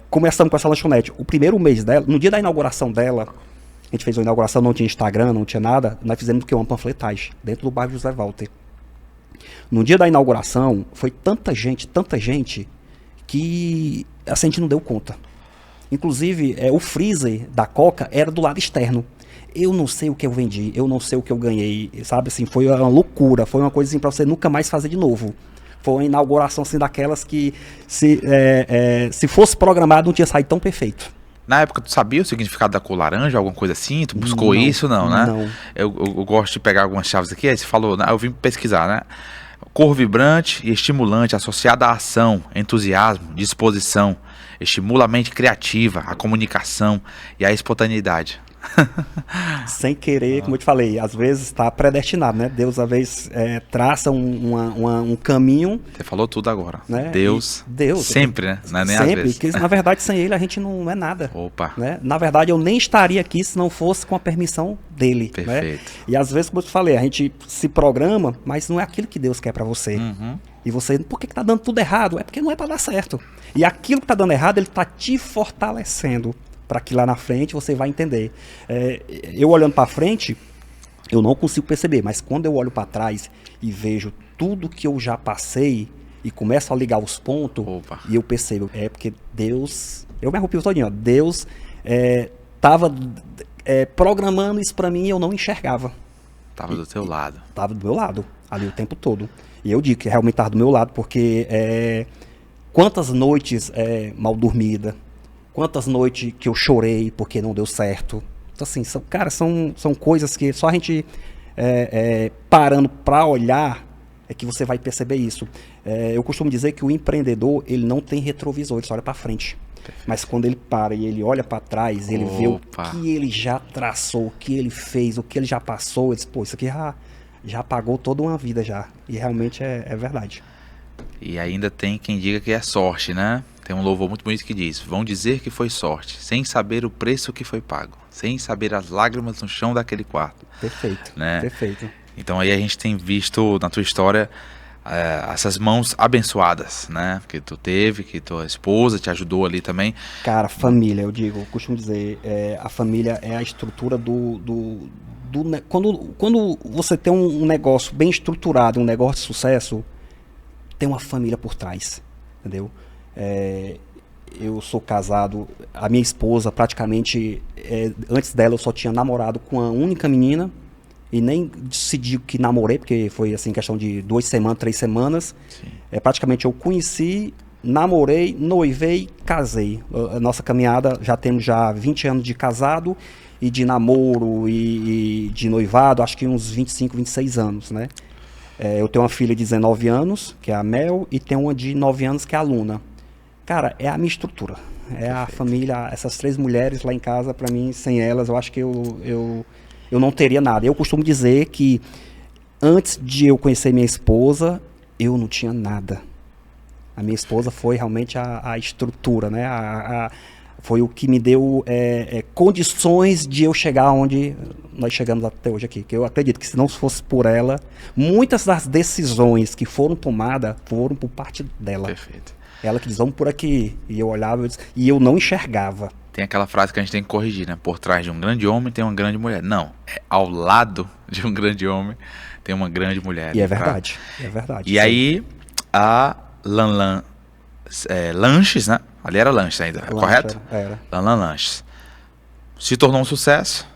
S2: Começamos com essa lanchonete. O primeiro mês dela, no dia da inauguração dela, a gente fez uma inauguração, não tinha Instagram, não tinha nada, nós fizemos o quê? Uma panfletagem dentro do bairro José Walter. No dia da inauguração, foi tanta gente, que a gente não deu conta. Inclusive, o freezer da Coca era do lado externo. Eu não sei o que eu vendi, eu não sei o que eu ganhei, sabe? Assim, foi uma loucura, foi uma coisa assim pra você nunca mais fazer de novo. Foi uma inauguração assim daquelas que, se fosse programado, não tinha saído tão perfeito.
S1: Na época, tu sabia o significado da cor laranja, alguma coisa assim? Tu buscou isso? Não, né?
S2: Não.
S1: Eu gosto de pegar algumas chaves aqui, aí você falou, eu vim pesquisar, né? Cor vibrante e estimulante, associada à ação, entusiasmo, disposição, estimula a mente criativa, a comunicação e a espontaneidade.
S2: Sem querer, como eu te falei, às vezes está predestinado, né? Deus, às vezes, traça um caminho.
S1: Você falou tudo agora.
S2: Né?
S1: Deus sempre, né? Não é nem
S2: sempre,
S1: às vezes.
S2: Porque, na verdade, sem ele a gente não é nada.
S1: Opa.
S2: Né? Na verdade, eu nem estaria aqui se não fosse com a permissão dele.
S1: Perfeito.
S2: Né? E às vezes, como eu te falei, a gente se programa, mas não é aquilo que Deus quer para você.
S1: Uhum.
S2: E você, por que tá dando tudo errado? É porque não é para dar certo. E aquilo que tá dando errado, ele tá te fortalecendo para que lá na frente você vai entender. Eu olhando para frente, eu não consigo perceber, mas quando eu olho para trás e vejo tudo que eu já passei e começo a ligar os pontos, e eu percebo, porque Deus, eu me arrepio todinho, Deus estava programando isso para mim e eu não enxergava.
S1: Tava do teu lado.
S2: Tava do meu lado, ali o tempo todo. E eu digo que realmente estava do meu lado, porque quantas noites mal dormidas, quantas noites que eu chorei porque não deu certo. Então, assim, são coisas que só a gente parando para olhar é que você vai perceber isso. Eu costumo dizer que o empreendedor, ele não tem retrovisor, ele só olha para frente. Perfeito. Mas quando ele para e ele olha para trás, ele vê o que ele já traçou, o que ele fez, o que ele já passou, ele diz, pô, isso aqui já pagou toda uma vida já. E realmente é verdade.
S1: E ainda tem quem diga que é sorte, né? Tem um louvor muito bonito que diz: vão dizer que foi sorte, sem saber o preço que foi pago, sem saber as lágrimas no chão daquele quarto.
S2: Perfeito,
S1: né?
S2: Perfeito.
S1: Então aí a gente tem visto na tua história essas mãos abençoadas, né? Que tu teve, que tua esposa te ajudou ali também.
S2: Cara, família, eu costumo dizer, a família é a estrutura quando você tem um negócio bem estruturado, um negócio de sucesso, tem uma família por trás, entendeu? Eu sou casado, a minha esposa praticamente, antes dela eu só tinha namorado com uma única menina, e nem decidi que namorei, porque foi assim, questão de 2 semanas, 3 semanas. Praticamente eu conheci, namorei, noivei, casei. A nossa caminhada, já temos 20 anos de casado, e de namoro e de noivado, acho que uns 25, 26 anos, né? Eu tenho uma filha de 19 anos, que é a Mel, e tenho uma de 9 anos, que é a Luna. Cara, é a minha estrutura. Perfeito. A família, essas 3 mulheres lá em casa, para mim, sem elas, eu acho que eu não teria nada. Eu costumo dizer que antes de eu conhecer minha esposa, eu não tinha nada. A minha esposa foi realmente a estrutura, né? Foi o que me deu condições de eu chegar onde nós chegamos até hoje aqui. Que eu acredito que se não fosse por ela, muitas das decisões que foram tomadas foram por parte dela.
S1: Perfeito.
S2: Ela que diz, vamos por aqui. E eu olhava e eu não enxergava.
S1: Tem aquela frase que a gente tem que corrigir, né? Por trás de um grande homem tem uma grande mulher. Não, ao lado de um grande homem tem uma grande mulher.
S2: E é verdade, é verdade.
S1: E aí, a Lanlan Lanches, né? Ali era Lanches ainda, correto?
S2: Era.
S1: Lanlan Lanches. Se tornou um sucesso.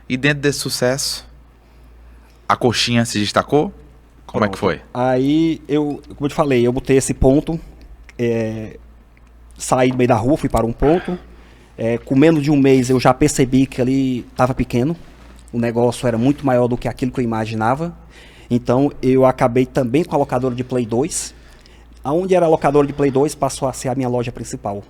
S1: E dentro desse sucesso, a coxinha se destacou? Como é que foi?
S2: Aí, como eu te falei, eu botei esse ponto, saí do meio da rua, fui para um ponto. Com menos de um mês eu já percebi que ali estava pequeno. O negócio era muito maior do que aquilo que eu imaginava. Então eu acabei também com a locadora de Play 2. Aonde era a locadora de Play 2 passou a ser a minha loja principal.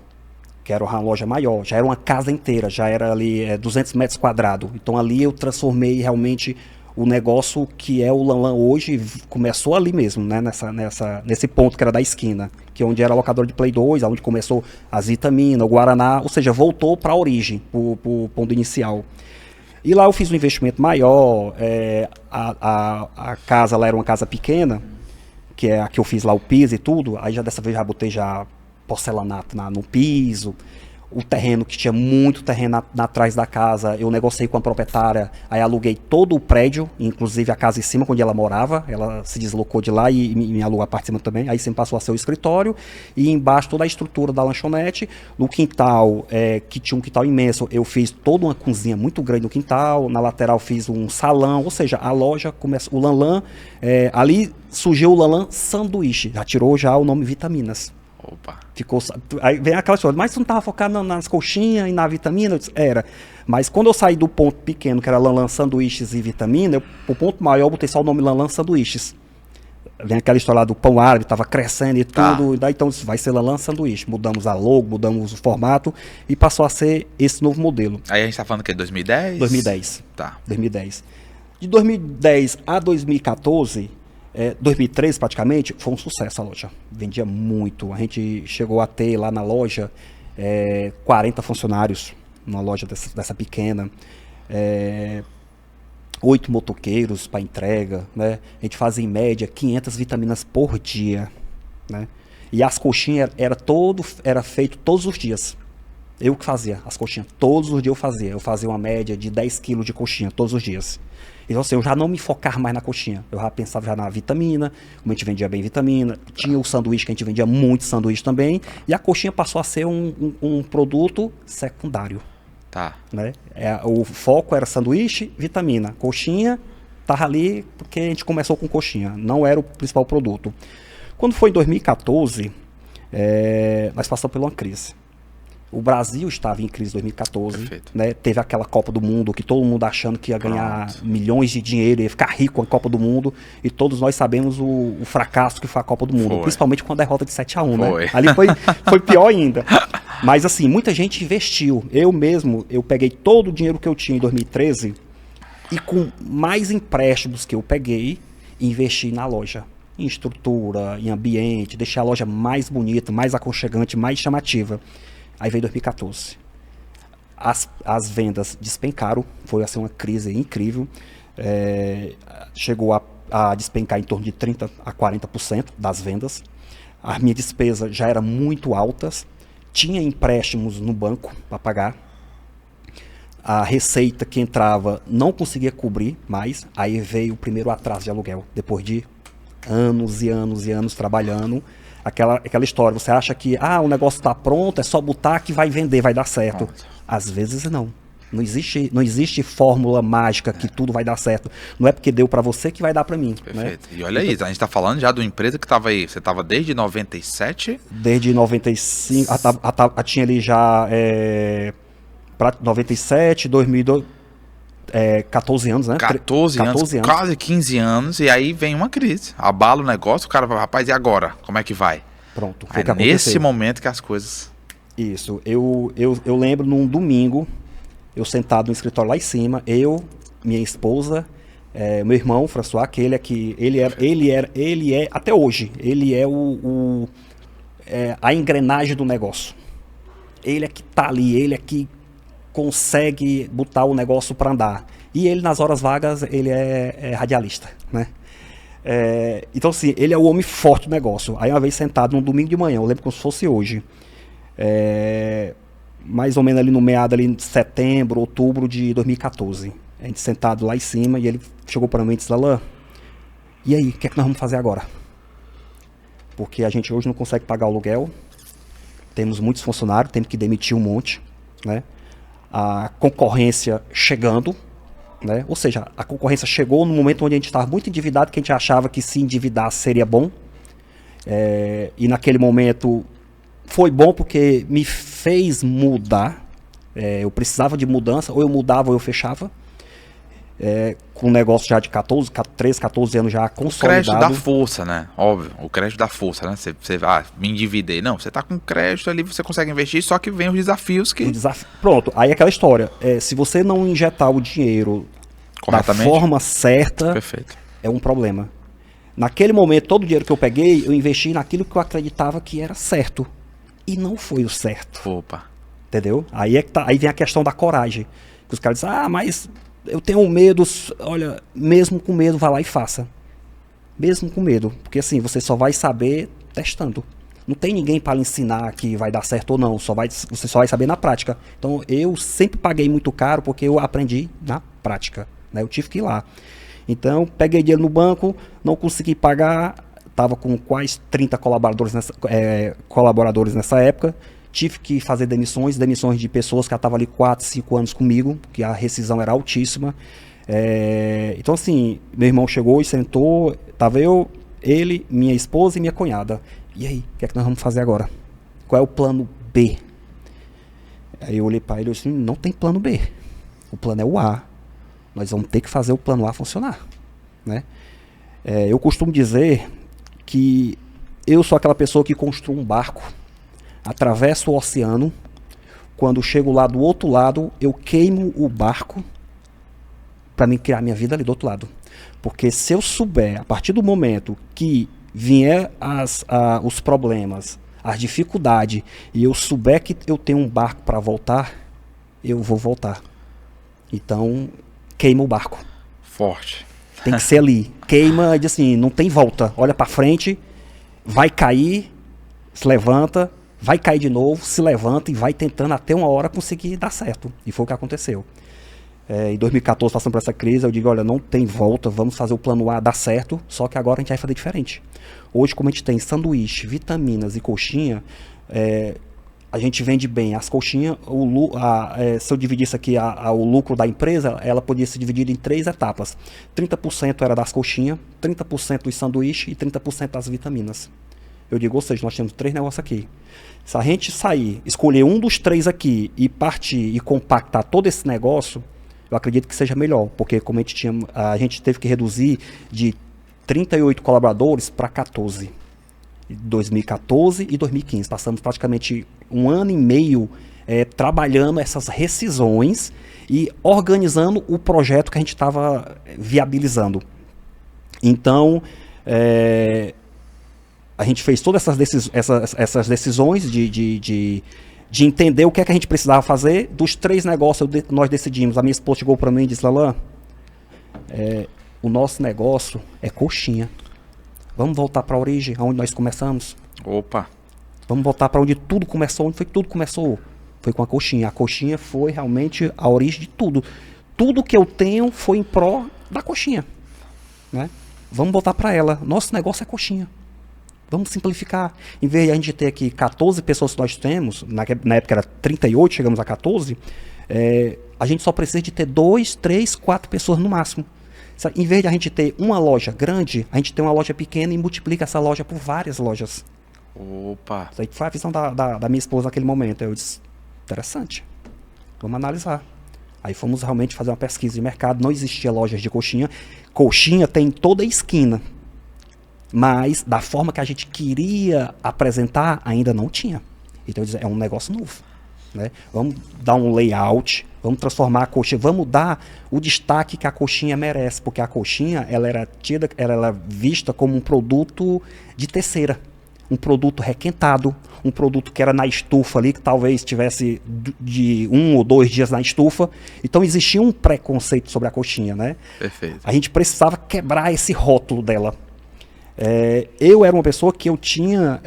S2: Que era uma loja maior, já era uma casa inteira, já era ali 200 metros quadrados. Então ali eu transformei realmente o negócio que é o Lanlan hoje, começou ali mesmo, né? Nesse ponto que era da esquina, que é onde era a locadora de Play 2, onde começou as vitaminas, o Guaraná, ou seja, voltou para a origem, pro ponto inicial. E lá eu fiz um investimento maior, a casa lá era uma casa pequena, que é a que eu fiz lá o piso e tudo, aí já dessa vez já botei já porcelanato no piso, o terreno que tinha muito terreno atrás da casa, eu negociei com a proprietária, aí aluguei todo o prédio, inclusive a casa em cima, onde ela morava, ela se deslocou de lá e me alugou a parte de cima também, aí sempre passou a ser o escritório, e embaixo toda a estrutura da lanchonete, no quintal, que tinha um quintal imenso, eu fiz toda uma cozinha muito grande no quintal, na lateral fiz um salão, ou seja, a loja começa, o Lanlan, ali surgiu o Lanlan Sanduíche, já tirou já o nome Vitaminas.
S1: Opa.
S2: Ficou, aí vem aquela história, mas você não estava focado nas coxinhas e na vitamina? Eu disse, era. Mas quando eu saí do ponto pequeno, que era Lanlan Sanduíches e Vitamina, o ponto maior eu botei só o nome Lanlan Sanduíches. Vem aquela história lá do pão árabe, estava crescendo e tudo, daí então vai ser Lanlan Sanduíche. Mudamos a logo, mudamos o formato e passou a ser esse novo modelo.
S1: Aí a gente está falando que é 2010?
S2: 2010.
S1: Tá.
S2: 2010. De 2010 a 2014... 2013 praticamente, foi um sucesso a loja. Vendia muito. A gente chegou a ter lá na loja 40 funcionários, numa loja dessa pequena. 8 motoqueiros para entrega, né? A gente fazia em média 500 vitaminas por dia, né? E as coxinhas era feito todos os dias. Eu que fazia as coxinhas, todos os dias eu fazia. Eu fazia uma média de 10 quilos de coxinha todos os dias. Então, assim, eu já não me focar mais na coxinha. Eu já pensava já na vitamina, como a gente vendia bem vitamina. Tinha o sanduíche, que a gente vendia muito sanduíche também. E a coxinha passou a ser um produto secundário.
S1: Tá.
S2: Né? O foco era sanduíche, vitamina. Coxinha estava ali porque a gente começou com coxinha. Não era o principal produto. Quando foi em 2014, nós passamos por uma crise. O Brasil estava em crise em 2014, né? Teve aquela Copa do Mundo que todo mundo achando que ia ganhar milhões de dinheiro, ia ficar rico com a Copa do Mundo, e todos nós sabemos o fracasso que foi a Copa do Mundo, principalmente com a derrota de 7-1, né? Ali foi pior ainda. Mas assim, muita gente investiu. Eu mesmo, eu peguei todo o dinheiro que eu tinha em 2013 e com mais empréstimos que eu peguei, investi na loja. Em estrutura, em ambiente, deixei a loja mais bonita, mais aconchegante, mais chamativa. Aí veio 2014. As vendas despencaram, foi assim, uma crise incrível. Chegou a despencar em torno de 30% a 40% das vendas. As minhas despesas já eram muito altas. Tinha empréstimos no banco para pagar. A receita que entrava não conseguia cobrir mais. Aí veio o primeiro atraso de aluguel, depois de anos e anos e anos trabalhando. Aquela história, você acha que o negócio está pronto, é só botar que vai vender, vai dar certo. Pronto. Às vezes não. Não existe fórmula mágica que tudo vai dar certo. Não é porque deu para você que vai dar para mim.
S1: Perfeito.
S2: Né?
S1: E olha aí, a gente está falando já de uma empresa que estava aí. Você estava desde 97?
S2: Desde 95. Tinha ali já 97, 2002. 14 anos, né?
S1: 14 anos, quase 15 anos, e aí vem uma crise. Abala o negócio, o cara fala, rapaz, e agora? Como é que vai?
S2: Pronto.
S1: Foi nesse momento que as coisas...
S2: Isso. Eu lembro num domingo, eu sentado no escritório lá em cima, eu, minha esposa, meu irmão, François, que ele é, até hoje, ele é a engrenagem do negócio. Ele é que tá ali, ele é que consegue botar o negócio para andar. E ele, nas horas vagas, ele é radialista, né? Então, assim, ele é o homem forte do negócio. Aí, uma vez sentado num domingo de manhã, eu lembro como se fosse hoje, mais ou menos ali no meado ali de setembro, outubro de 2014. A gente sentado lá em cima e ele chegou para mim e disse, Lanlan, e aí, o que é que nós vamos fazer agora? Porque a gente hoje não consegue pagar o aluguel, temos muitos funcionários, temos que demitir um monte, né? A concorrência chegando, né? Ou seja, a concorrência chegou no momento onde a gente estava muito endividado, que a gente achava que se endividar seria bom. E naquele momento foi bom porque me fez mudar. Eu precisava de mudança, ou eu mudava ou eu fechava. Com um negócio já de 13, 14 anos já consolidado.
S1: O crédito dá força, né? Óbvio, o crédito dá força, né? Você me endividei. Não, você tá com crédito ali, você consegue investir, só que vem os desafios que...
S2: Pronto, aí aquela história. Se você não injetar o dinheiro da forma certa,
S1: perfeito,
S2: é um problema. Naquele momento, todo o dinheiro que eu peguei, eu investi naquilo que eu acreditava que era certo. E não foi o certo.
S1: Opa.
S2: Entendeu? Aí vem a questão da coragem. Que os caras dizem, mas... eu tenho medo, olha, mesmo com medo, vá lá e faça. Mesmo com medo, porque assim, você só vai saber testando. Não tem ninguém para lhe ensinar que vai dar certo ou não, você só vai saber na prática. Então eu sempre paguei muito caro porque eu aprendi na prática, né? Eu tive que ir lá. Então peguei dinheiro no banco, não consegui pagar, estava com quase 30 colaboradores nessa época. Tive que fazer demissões de pessoas que estavam ali 4, 5 anos comigo, porque a rescisão era altíssima. Então assim, meu irmão chegou e sentou, estava eu, ele, minha esposa e minha cunhada. E aí, o que é que nós vamos fazer agora? Qual é o plano B? Aí eu olhei para ele e disse, não tem plano B. O plano é o A. Nós vamos ter que fazer o plano A funcionar, né? Eu costumo dizer que eu sou aquela pessoa que construi um barco, atravesso o oceano, quando chego lá do outro lado, eu queimo o barco para mim criar minha vida ali do outro lado. Porque se eu souber, a partir do momento que vier os problemas, as dificuldades, e eu souber que eu tenho um barco para voltar, eu vou voltar. Então, queima o barco.
S1: Forte.
S2: Tem que ser ali. Queima, diz assim, não tem volta. Olha para frente, vai cair, se levanta, vai cair de novo, se levanta e vai tentando até uma hora conseguir dar certo. E foi o que aconteceu. Em 2014, passando por essa crise, eu digo, olha, não tem volta, vamos fazer o plano A dar certo, só que agora a gente vai fazer diferente. Hoje, como a gente tem sanduíche, vitaminas e coxinha, a gente vende bem as coxinhas. Se eu dividisse aqui o lucro da empresa, ela podia ser dividida em 3 etapas. 30% era das coxinhas, 30% dos sanduíches e 30% das vitaminas. Eu digo, ou seja, nós temos 3 negócios aqui. Se a gente sair, escolher um dos 3 aqui e partir e compactar todo esse negócio, eu acredito que seja melhor, porque como a gente teve que reduzir de 38 colaboradores para 14. 2014 e 2015. Passamos praticamente 1 ano e meio trabalhando essas rescisões e organizando o projeto que a gente estava viabilizando. Então, a gente fez todas essas decisões de entender o que é que a gente precisava fazer. Dos 3 negócios, nós decidimos. A minha esposa chegou para mim e disse, Lalan, o nosso negócio é coxinha. Vamos voltar para a origem, onde nós começamos.
S1: Opa!
S2: Vamos voltar para onde tudo começou. Onde foi que tudo começou? Foi com a coxinha. A coxinha foi realmente a origem de tudo. Tudo que eu tenho foi em pró da coxinha, né? Vamos voltar para ela. Nosso negócio é coxinha. Vamos simplificar. Em vez de a gente ter aqui 14 pessoas que nós temos, na época era 38, chegamos a 14, a gente só precisa de ter 2, 3, 4 pessoas no máximo. Em vez de a gente ter uma loja grande, a gente tem uma loja pequena e multiplica essa loja por várias lojas.
S1: Opa!
S2: Isso aí foi a visão da minha esposa naquele momento. Eu disse, interessante, vamos analisar. Aí fomos realmente fazer uma pesquisa de mercado, não existia lojas de coxinha. Coxinha tem em toda a esquina, mas da forma que a gente queria apresentar, ainda não tinha. Então eu disse, é um negócio novo, né? Vamos dar um layout, vamos transformar a coxinha, vamos dar o destaque que a coxinha merece, porque a coxinha ela era vista como um produto de terceira, um produto requentado, um produto que era na estufa ali, que talvez tivesse de 1 ou 2 dias na estufa. Então existia um preconceito sobre a coxinha, né?
S1: Perfeito.
S2: A gente precisava quebrar esse rótulo dela. Eu era uma pessoa que eu tinha...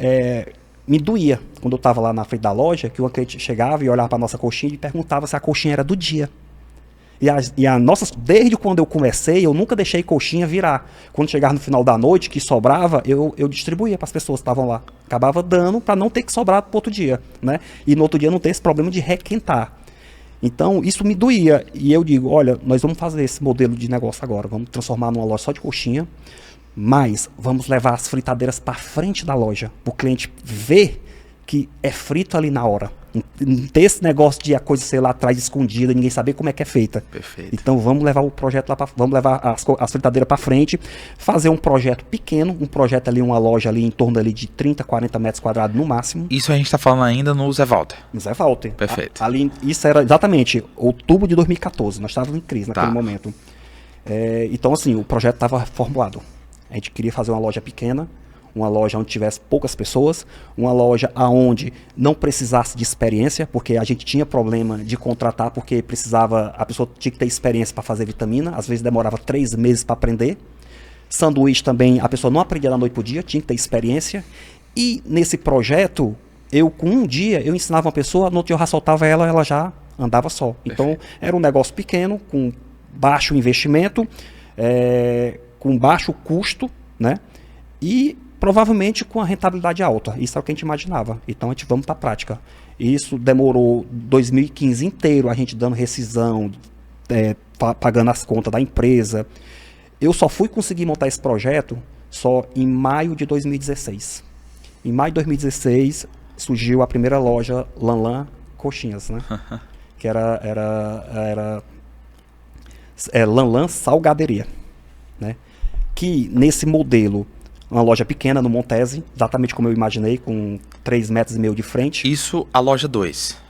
S2: me doía quando eu estava lá na frente da loja, que o cliente chegava e olhava para a nossa coxinha e perguntava se a coxinha era do dia. Desde quando eu comecei, eu nunca deixei coxinha virar. Quando chegava no final da noite, que sobrava, eu distribuía para as pessoas que estavam lá. Acabava dando para não ter que sobrar para outro dia, né? E no outro dia não ter esse problema de requentar. Então, isso me doía. E eu digo, olha, nós vamos fazer esse modelo de negócio agora. Vamos transformar numa loja só de coxinha. Mas vamos levar as fritadeiras para frente da loja, para o cliente ver que é frito ali na hora. Não ter esse negócio de a coisa ser lá atrás escondida, ninguém saber como é que é feita.
S1: Perfeito.
S2: Então vamos levar o projeto lá, vamos levar as fritadeiras para frente, fazer um projeto pequeno, um projeto ali, uma loja ali em torno ali de 30, 40 metros quadrados no máximo.
S1: Isso a gente está falando ainda no Zé Walter.
S2: No Zé Walter.
S1: Perfeito.
S2: Ali, isso era exatamente outubro de 2014, nós estávamos em crise naquele momento. Então assim, o projeto estava formulado. A gente queria fazer uma loja pequena, uma loja onde tivesse poucas pessoas, uma loja onde não precisasse de experiência, porque a gente tinha problema de contratar, porque a pessoa tinha que ter experiência para fazer vitamina, às vezes demorava 3 meses para aprender. Sanduíche também, a pessoa não aprendia da noite para o dia, tinha que ter experiência. E nesse projeto, com um dia, eu ensinava uma pessoa, no outro dia eu já soltava ela já andava só. Então, era um negócio pequeno, com baixo investimento, com baixo custo, né? E provavelmente com a rentabilidade alta. Isso é o que a gente imaginava. Então, a gente vamos para a prática. Isso demorou 2015 inteiro, a gente dando rescisão, pagando as contas da empresa. Eu só fui conseguir montar esse projeto só em maio de 2016. Em maio de 2016, surgiu a primeira loja Lanlan Coxinhas, né? Que era Lanlan Salgaderia, né? Que nesse modelo, uma loja pequena no Montese, exatamente como eu imaginei, com 3,5 metros de frente.
S1: Isso a loja 2.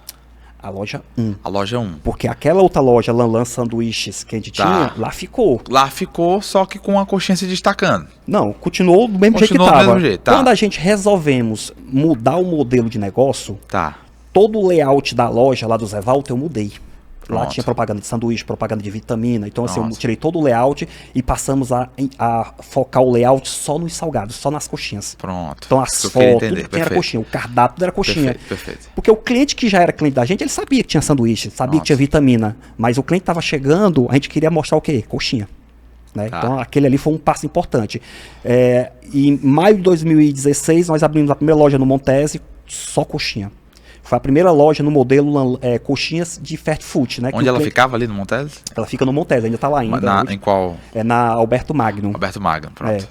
S2: A loja 1.
S1: A loja 1.
S2: Porque aquela outra loja, Lanlan Sanduíches, que a gente tinha, lá ficou.
S1: Lá ficou, só que com a coxinha se destacando.
S2: Não, continuou do mesmo jeito que estava.
S1: Do mesmo jeito, tá.
S2: Quando a gente resolvemos mudar o modelo de negócio, todo o layout da loja lá do Zé Walter eu mudei. Pronto. Lá tinha propaganda de sanduíche, propaganda de vitamina. Então, assim, eu tirei todo o layout e passamos a focar o layout só nos salgados, só nas coxinhas.
S1: Pronto.
S2: Então, as fotos, tudo que era coxinha. O cardápio era coxinha.
S1: Perfeito.
S2: Porque o cliente que já era cliente da gente, ele sabia que tinha sanduíche, sabia que tinha vitamina. Mas o cliente estava chegando, a gente queria mostrar o quê? Coxinha. Né? Então, aquele ali foi um passo importante. Em maio de 2016, nós abrimos a primeira loja no Montese, só coxinha. Foi a primeira loja no modelo coxinhas de fast food, né?
S1: Onde ela ficava ali no Montese?
S2: Ela fica no Montese, ainda está lá ainda.
S1: Em qual?
S2: Na Alberto Magno.
S1: Alberto Magno, pronto.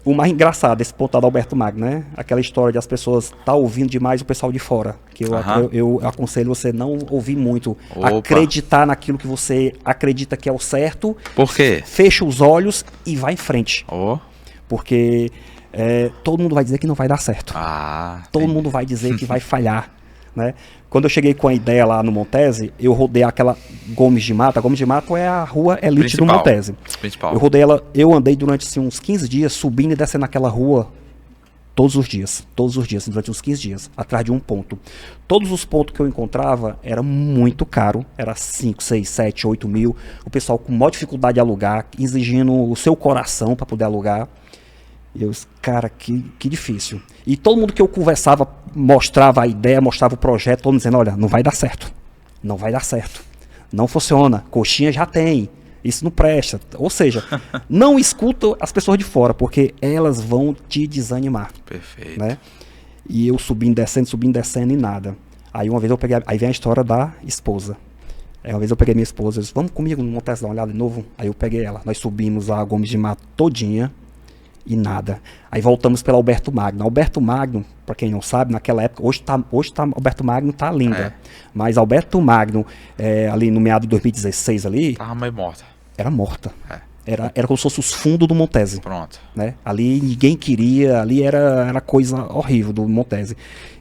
S2: O mais engraçado, esse ponto da Alberto Magno, né? Aquela história de as pessoas ouvindo demais o pessoal de fora. Que eu aconselho você não ouvir muito. Acreditar naquilo que você acredita que é o certo.
S1: Por quê?
S2: Fecha os olhos e vai em frente. Porque... todo mundo vai dizer que não vai dar certo. Todo mundo vai dizer que vai falhar, né? Quando eu cheguei com a ideia lá no Montese, eu rodei aquela Gomes de Mato. A Gomes de Mato é a rua elite do Montese. Eu rodei ela, eu andei durante assim, uns 15 dias subindo e descendo aquela rua todos os dias, durante uns 15 dias, atrás de um ponto. Todos os pontos que eu encontrava era muito caro, era 5, 6, 7, 8 mil. O pessoal com maior dificuldade de alugar, exigindo o seu coração para poder alugar. E eu, cara, que difícil. E todo mundo que eu conversava, mostrava a ideia, mostrava o projeto, todo mundo dizendo, olha, não vai dar certo. Não vai dar certo. Não funciona. Coxinha já tem. Isso não presta. Ou seja, não escuta as pessoas de fora, porque elas vão te desanimar.
S1: Perfeito.
S2: Né? E eu subindo, descendo e nada. Aí uma vez eu peguei, aí vem a história da esposa. Uma vez eu peguei minha esposa, eu disse, vamos comigo no Montese dar uma olhada de novo? Aí eu peguei ela. Nós subimos a Gomes de Mato todinha. E nada. Aí voltamos pela Alberto Magno. Alberto Magno, para quem não sabe, naquela época, hoje Alberto Magno tá linda. Mas Alberto Magno, ali no meado de 2016 ali...
S1: Tava meio morta.
S2: Era morta. Era como se fosse os fundos do Montese.
S1: Pronto.
S2: Né? Ali ninguém queria, ali era coisa horrível do Montese.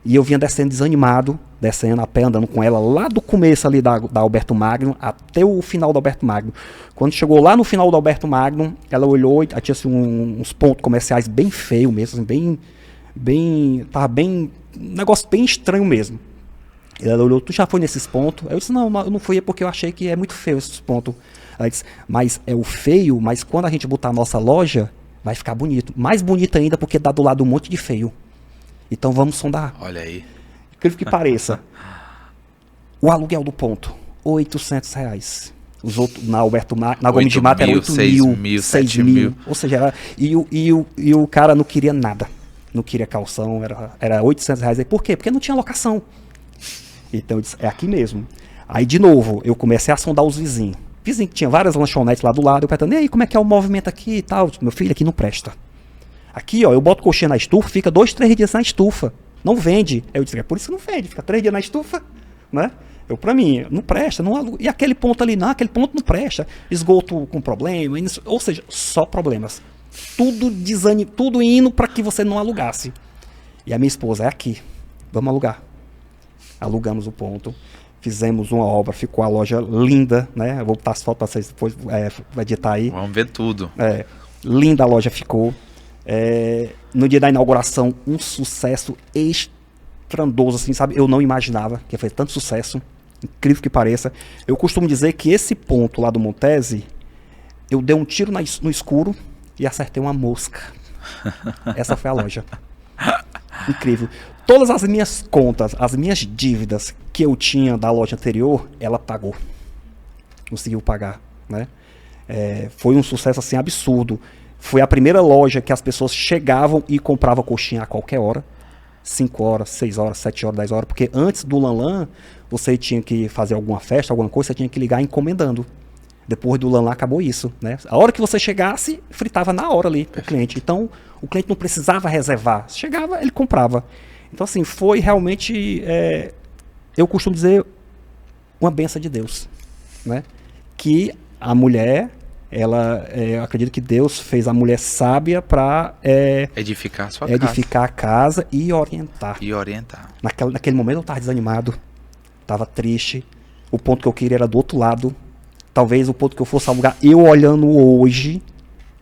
S2: E eu vinha descendo desanimado, descendo a pé, andando com ela lá do começo ali da Alberto Magno até o final do Alberto Magno. Quando chegou lá no final do Alberto Magno, ela olhou e tinha assim, uns pontos comerciais bem feios mesmo, assim, tava bem, um negócio bem estranho mesmo. Ela olhou, tu já foi nesses pontos? Eu disse, não, eu não fui porque eu achei que é muito feio esses pontos. Ela disse, mas é o feio, mas quando a gente botar a nossa loja, vai ficar bonito. Mais bonito ainda porque dá do lado um monte de feio. Então vamos sondar.
S1: Olha aí.
S2: Incrível que pareça. O aluguel do ponto, R$800. Os outros, na Gomes de Mato era 8 mil, 6 mil. Ou seja, era, e o cara não queria nada. Não queria calção, era R$800. Por quê? Porque não tinha locação. Então eu disse, é aqui mesmo. Aí de novo, eu comecei a sondar os vizinhos. Vizinho que tinha várias lanchonetes lá do lado, eu perguntando, e aí, como é que é o movimento aqui e tal? Meu filho, aqui não presta. Aqui, ó, eu boto coxinha na estufa, fica 2, 3 dias na estufa. Não vende. Eu disse, é por isso que não vende, fica 3 dias na estufa, né? Pra mim, não presta, não aluga. E aquele ponto ali, não, aquele ponto não presta. Esgoto com problema, ou seja, só problemas. Tudo indo para que você não alugasse. E a minha esposa, é aqui, vamos alugar. Alugamos o ponto. Fizemos uma obra, ficou a loja linda, né? Eu vou botar as fotos para vocês depois, vai editar aí.
S1: Vamos ver tudo.
S2: Linda a loja ficou. No dia da inauguração, um sucesso estrondoso, assim, sabe? Eu não imaginava que ia fazer tanto sucesso. Incrível que pareça. Eu costumo dizer que esse ponto lá do Montese, eu dei um tiro no escuro e acertei uma mosca. Essa foi a loja. Incrível. Todas as minhas contas, as minhas dívidas que eu tinha da loja anterior, ela pagou. Conseguiu pagar, né? Foi um sucesso assim absurdo. Foi a primeira loja que as pessoas chegavam e compravam coxinha a qualquer hora. 5 horas, 6 horas, 7 horas, 10 horas. Porque antes do Lanlan, você tinha que fazer alguma festa, alguma coisa, você tinha que ligar encomendando. Depois do Lanlan acabou isso, né? A hora que você chegasse, fritava na hora ali o cliente. Então, o cliente não precisava reservar. Chegava, ele comprava. Então, assim, foi realmente, eu costumo dizer, uma benção de Deus, né? Que a mulher, eu acredito que Deus fez a mulher sábia para
S1: edificar a sua
S2: edificar a casa e orientar. Naquele momento eu estava desanimado, estava triste. O ponto que eu queria era do outro lado. Talvez o ponto que eu fosse alugar, eu olhando hoje,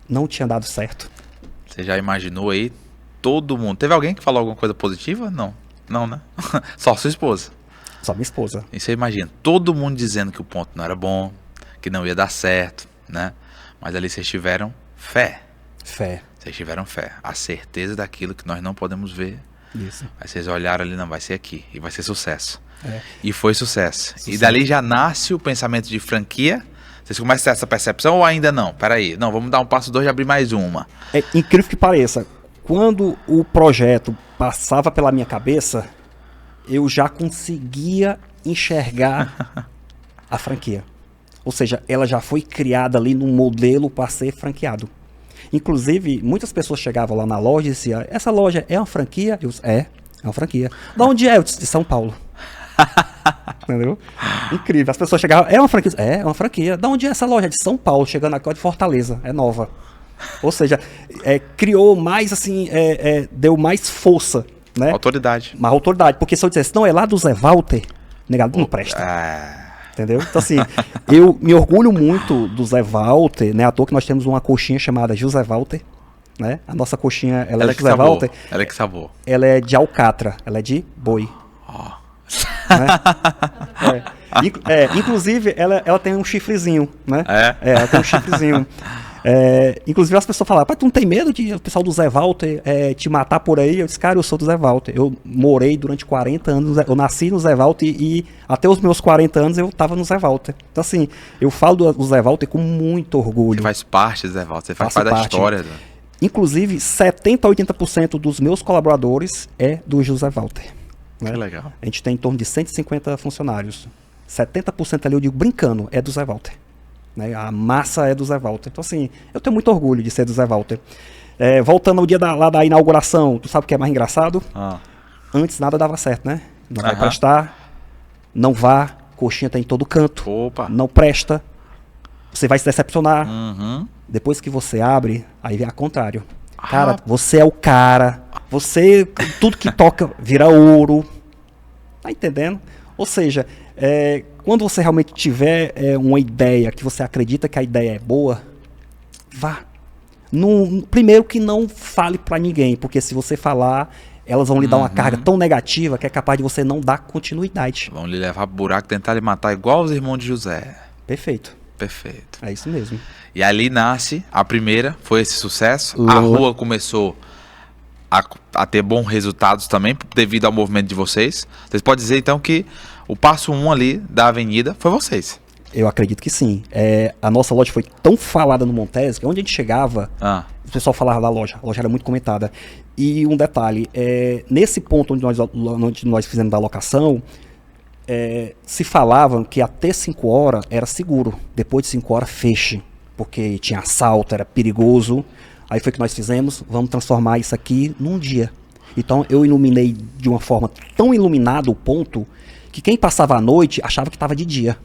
S2: não tinha dado certo.
S1: Você já imaginou aí todo mundo? Teve alguém que falou alguma coisa positiva? Não. Não, né? Só sua esposa.
S2: Só minha esposa.
S1: E você imagina, todo mundo dizendo que o ponto não era bom, que não ia dar certo, né? Mas ali vocês tiveram fé.
S2: Fé.
S1: Vocês tiveram fé. A certeza daquilo que nós não podemos ver.
S2: Isso.
S1: Aí vocês olharam ali, não, vai ser aqui. E vai ser sucesso.
S2: É.
S1: E foi sucesso. E dali já nasce o pensamento de franquia. Vocês começam a ter essa percepção ou ainda não? Peraí, não, vamos dar um passo 2 de abrir mais uma.
S2: É incrível que pareça. Quando o projeto passava pela minha cabeça, eu já conseguia enxergar a franquia. Ou seja, ela já foi criada ali num modelo para ser franqueado. Inclusive, muitas pessoas chegavam lá na loja e diziam, essa loja é uma franquia? Eu disse, é uma franquia. De onde é? Eu disse, de São Paulo. Entendeu? Incrível. As pessoas chegavam, é uma franquia? É uma franquia. De onde é essa loja? De São Paulo, chegando agora de Fortaleza. É nova. Ou seja, criou mais assim, deu mais força, né?
S1: Autoridade.
S2: Mais autoridade. Porque se eu dissesse, não, é lá do Zé Walter, negado, não presta. Entendeu? Então assim, eu me orgulho muito do Zé Walter, né? À toa que nós temos uma coxinha chamada José Walter, né? A nossa coxinha, ela é de José Walter.
S1: Ela é que sabor.
S2: Ela é de alcatra, ela é de boi. Né? Inclusive, ela tem um chifrezinho, né? Ela tem um chifrezinho. Inclusive as pessoas falavam, pai, tu não tem medo de o pessoal do Zé Walter te matar por aí? Eu disse, cara, eu sou do Zé Walter. Eu morei durante 40 anos, eu nasci no Zé Walter e até os meus 40 anos eu tava no Zé Walter. Então assim, eu falo do Zé Walter com muito orgulho.
S1: Você faz parte do Zé Walter, você faz parte da história.
S2: Inclusive, 70% a 80% dos meus colaboradores é do José Walter. Né?
S1: Que legal.
S2: A gente tem em torno de 150 funcionários. 70% ali, eu digo brincando, é do Zé Walter. Né? A massa é do Zé Walter. Então, assim, eu tenho muito orgulho de ser do Zé Walter. Voltando ao dia lá da inauguração, tu sabe o que é mais engraçado? Antes nada dava certo, né? Não vai prestar, não vá, coxinha tá em todo canto, não presta, você vai se decepcionar. Depois que você abre, aí vem ao contrário. Cara, você é o cara, você, tudo que toca vira ouro. Tá entendendo? Ou seja, quando você realmente tiver uma ideia, que você acredita que a ideia é boa, vá. Primeiro que não fale pra ninguém, porque se você falar, elas vão lhe dar uma carga tão negativa que é capaz de você não dar continuidade.
S1: Vão lhe levar pro buraco, tentar lhe matar igual os irmãos de José.
S2: Perfeito.
S1: Perfeito.
S2: É isso mesmo.
S1: E ali nasce, a primeira foi esse sucesso, a rua começou a ter bons resultados também, devido ao movimento de vocês. Vocês podem dizer então que o passo 1 ali da avenida foi vocês?
S2: Eu acredito que sim. A nossa loja foi tão falada no Montese que onde a gente chegava, o pessoal falava da loja. A loja era muito comentada. E um detalhe, nesse ponto onde nós fizemos da locação, se falavam que até 5 horas era seguro. Depois de 5 horas, feche. Porque tinha assalto, era perigoso. Aí foi que nós fizemos, vamos transformar isso aqui num dia. Então eu iluminei de uma forma tão iluminada o ponto que quem passava a noite achava que estava de dia.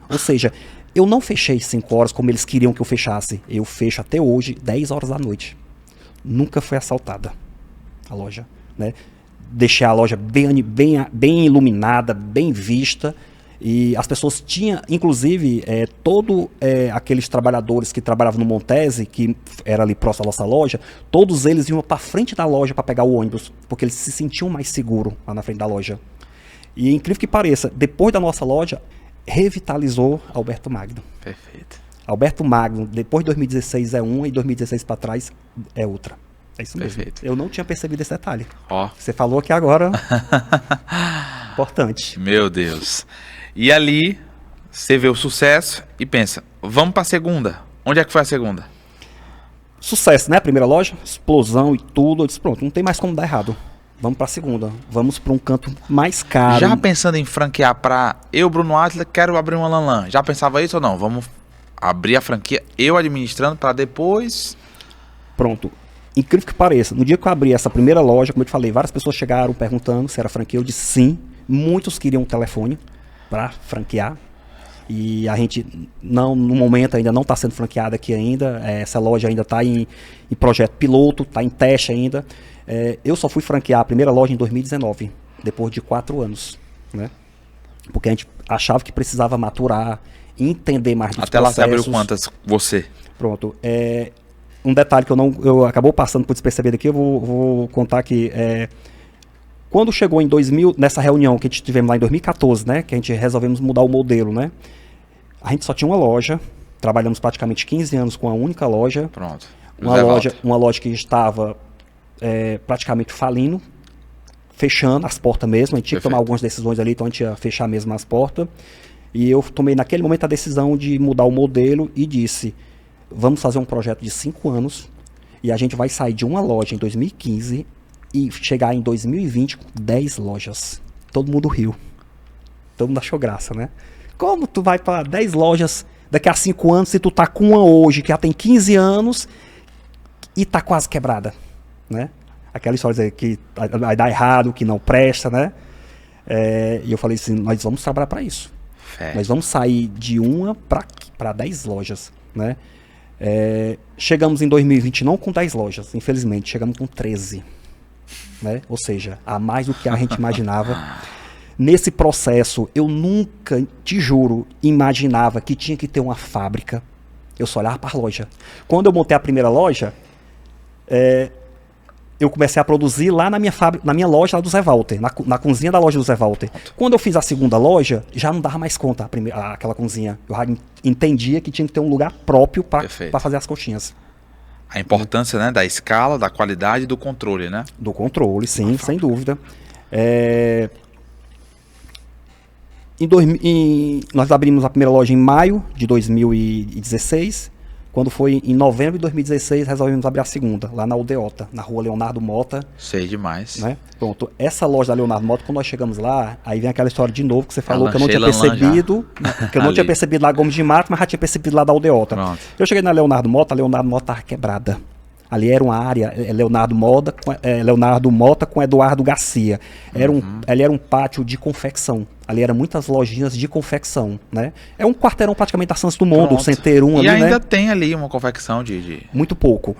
S2: Ou seja, eu não fechei 5 horas como eles queriam que eu fechasse. Eu fecho até hoje 10 horas da noite. Nunca foi assaltada a loja, né? Deixei a loja bem iluminada, bem vista. E as pessoas tinham, inclusive, aqueles trabalhadores que trabalhavam no Montese, que era ali próximo à nossa loja, todos eles iam para frente da loja para pegar o ônibus, porque eles se sentiam mais seguros lá na frente da loja. E incrível que pareça, depois da nossa loja, revitalizou Alberto Magno.
S1: Perfeito.
S2: Alberto Magno, depois de 2016 é uma e 2016 para trás é outra. É isso mesmo.
S1: Perfeito.
S2: Eu não tinha percebido esse detalhe.
S1: Ó.
S2: Você falou aqui agora. Importante.
S1: Meu Deus. E ali, você vê o sucesso e pensa, vamos para a segunda. Onde é que foi a segunda?
S2: Sucesso, né? A primeira loja, explosão e tudo. Eu disse, pronto, não tem mais como dar errado. Vamos para a segunda. Vamos para um canto mais caro.
S1: Já pensando em franquear para eu, Bruno Atlas, quero abrir uma Lanlan. Já pensava isso ou não? Vamos abrir a franquia, eu administrando para depois...
S2: Pronto. Incrível que pareça, no dia que eu abri essa primeira loja, como eu te falei, várias pessoas chegaram perguntando se era franquia. Eu disse sim. Muitos queriam um telefone para franquear. E a gente, no momento, ainda não está sendo franqueada aqui ainda. Essa loja ainda está em projeto piloto, está em teste ainda. Eu só fui franquear a primeira loja em 2019, depois de 4 anos. Né? Porque a gente achava que precisava maturar, entender mais dos
S1: Até
S2: processos.
S1: lá você abriu quantas? Você?
S2: Pronto. Um detalhe que eu acabou passando por despercebido aqui, eu vou contar que quando chegou em 2000, nessa reunião que a gente tivemos lá em 2014, né, que a gente resolvemos mudar o modelo, né, a gente só tinha uma loja, trabalhamos praticamente 15 anos com a única loja.
S1: Pronto.
S2: Uma loja que estava praticamente falindo, fechando as portas mesmo, a gente tinha que tomar algumas decisões ali, então a gente ia fechar mesmo as portas. E eu tomei naquele momento a decisão de mudar o modelo e disse, vamos fazer um projeto de 5 anos e a gente vai sair de uma loja em 2015 e chegar em 2020 com 10 lojas. Todo mundo riu. Todo mundo achou graça, né? Como tu vai para 10 lojas daqui a 5 anos se tu tá com uma hoje que já tem 15 anos e tá quase quebrada, né? Aquela história que vai dar errado, que não presta, né? E eu falei assim, nós vamos trabalhar para isso. Nós vamos sair de uma para 10 lojas, né? Chegamos em 2020 não com 10 lojas, infelizmente, chegamos com 13, né? Ou seja, a mais do que a gente imaginava. Nesse processo, eu nunca, te juro, imaginava que tinha que ter uma fábrica. Eu só olhava para a loja. Quando eu montei a primeira loja, eu comecei a produzir lá na minha loja lá do Zé Walter, na cozinha da loja do Zé Walter. Quando eu fiz a segunda loja, já não dava mais conta aquela cozinha. Eu já entendia que tinha que ter um lugar próprio para fazer as coxinhas.
S1: A importância, né, da escala, da qualidade e do controle, né?
S2: Do controle, sim, sem dúvida. Nós abrimos a primeira loja em maio de 2016. Quando foi em novembro de 2016, resolvemos abrir a segunda, lá na Aldeota, na rua Leonardo Mota.
S1: Sei demais.
S2: Né? Pronto, essa loja da Leonardo Mota, quando nós chegamos lá, aí vem aquela história de novo que você falou que eu não tinha percebido, que eu não tinha percebido lá Gomes de Mato, mas já tinha percebido lá da Aldeota. Pronto. Eu cheguei na Leonardo Mota, a Leonardo Mota estava quebrada. Ali era uma área, Leonardo Mota com Eduardo Garcia. Ali era um pátio de confecção. Ali eram muitas lojinhas de confecção, né? É um quarteirão praticamente da Santos Dumont, do Center 1 ali, né?
S1: E ainda tem ali uma confecção de...
S2: Muito pouco.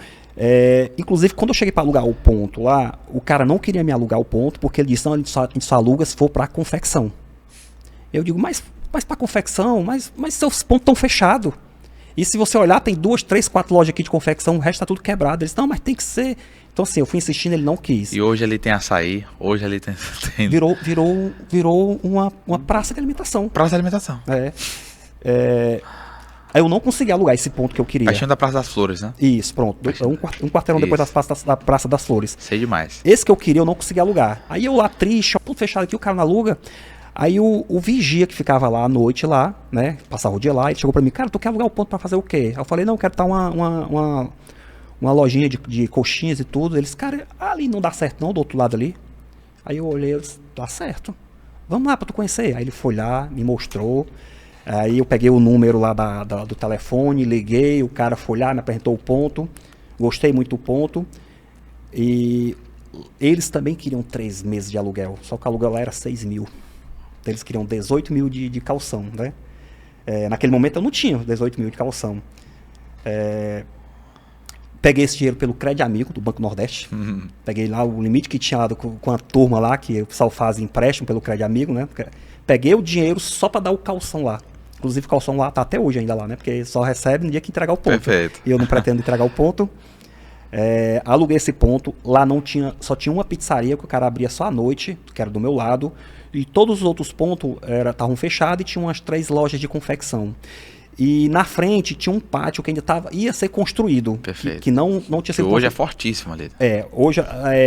S2: Inclusive, quando eu cheguei para alugar o ponto lá, o cara não queria me alugar o ponto, porque ele disse, não, a gente só aluga se for para confecção. Eu digo, mas para confecção? Mas seus pontos estão fechados. E se você olhar, tem 2, 3, 4 lojas aqui de confecção, o resto tá tudo quebrado. Eles, não, mas tem que ser... Então assim, eu fui insistindo, ele não quis.
S1: E hoje ali tem açaí, hoje ali tem...
S2: Virou uma praça de alimentação.
S1: Praça de alimentação.
S2: Aí eu não consegui alugar esse ponto que eu queria.
S1: Paixão da Praça das Flores, né?
S2: Isso, pronto. Um quarteirão depois da Praça das Flores.
S1: Sei demais.
S2: Esse que eu queria, eu não consegui alugar. Aí eu lá triste, tudo fechado aqui, o cara não aluga. Aí o vigia que ficava lá à noite lá, né, passava o dia lá, ele chegou pra mim, cara, tu quer alugar o ponto pra fazer o quê? Aí eu falei, não, eu quero estar uma lojinha de coxinhas e tudo. Eles, cara, ali não dá certo não, do outro lado ali. Aí eu olhei, eu disse, dá certo. Vamos lá pra tu conhecer. Aí ele foi lá, me mostrou. Aí eu peguei o número lá do telefone, liguei, o cara foi lá, me apresentou o ponto. Gostei muito do ponto. E eles também queriam 3 meses de aluguel, só que o aluguel lá era 6 mil. Eles queriam 18 mil de calção, né? Naquele momento eu não tinha 18 mil de calção. Peguei esse dinheiro pelo Crédito Amigo, do Banco Nordeste. Peguei lá o limite que tinha lá com a turma lá, que o pessoal faz empréstimo pelo Crédito Amigo, né? Peguei o dinheiro só para dar o calção lá. Inclusive o calção lá tá até hoje ainda lá, né? Porque só recebe no dia que entregar o ponto.
S1: Perfeito.
S2: E eu não pretendo entregar o ponto. Aluguei esse ponto. Lá só tinha uma pizzaria que o cara abria só à noite, que era do meu lado. E todos os outros pontos estavam fechados e tinha umas 3 lojas de confecção. E na frente tinha um pátio que ainda ia ser construído.
S1: Perfeito.
S2: Que não tinha sido
S1: hoje é fortíssimo ali.
S2: Hoje,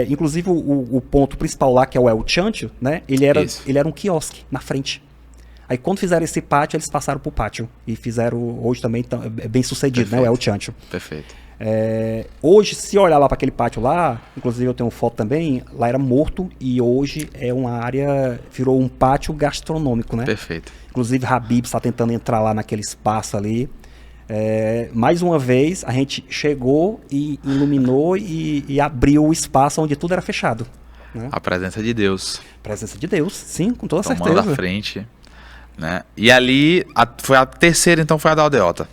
S2: inclusive o ponto principal lá, que é o El Chancho, né? Ele era um quiosque na frente. Aí quando fizeram esse pátio, eles passaram pro pátio. E fizeram, hoje também, bem sucedido,
S1: perfeito,
S2: né? O El Chancho.
S1: Perfeito.
S2: Hoje, se olhar lá para aquele pátio lá, inclusive eu tenho foto também, lá era morto e hoje é uma área, virou um pátio gastronômico, né?
S1: Perfeito.
S2: Inclusive Habib está tentando entrar lá naquele espaço ali. Mais uma vez, a gente chegou e iluminou e abriu o espaço onde tudo era fechado. Né?
S1: A presença de Deus.
S2: Presença de Deus, sim, com toda
S1: certeza.
S2: certeza.
S1: À frente. Né? E ali, foi a terceira, então, foi a da Aldeota.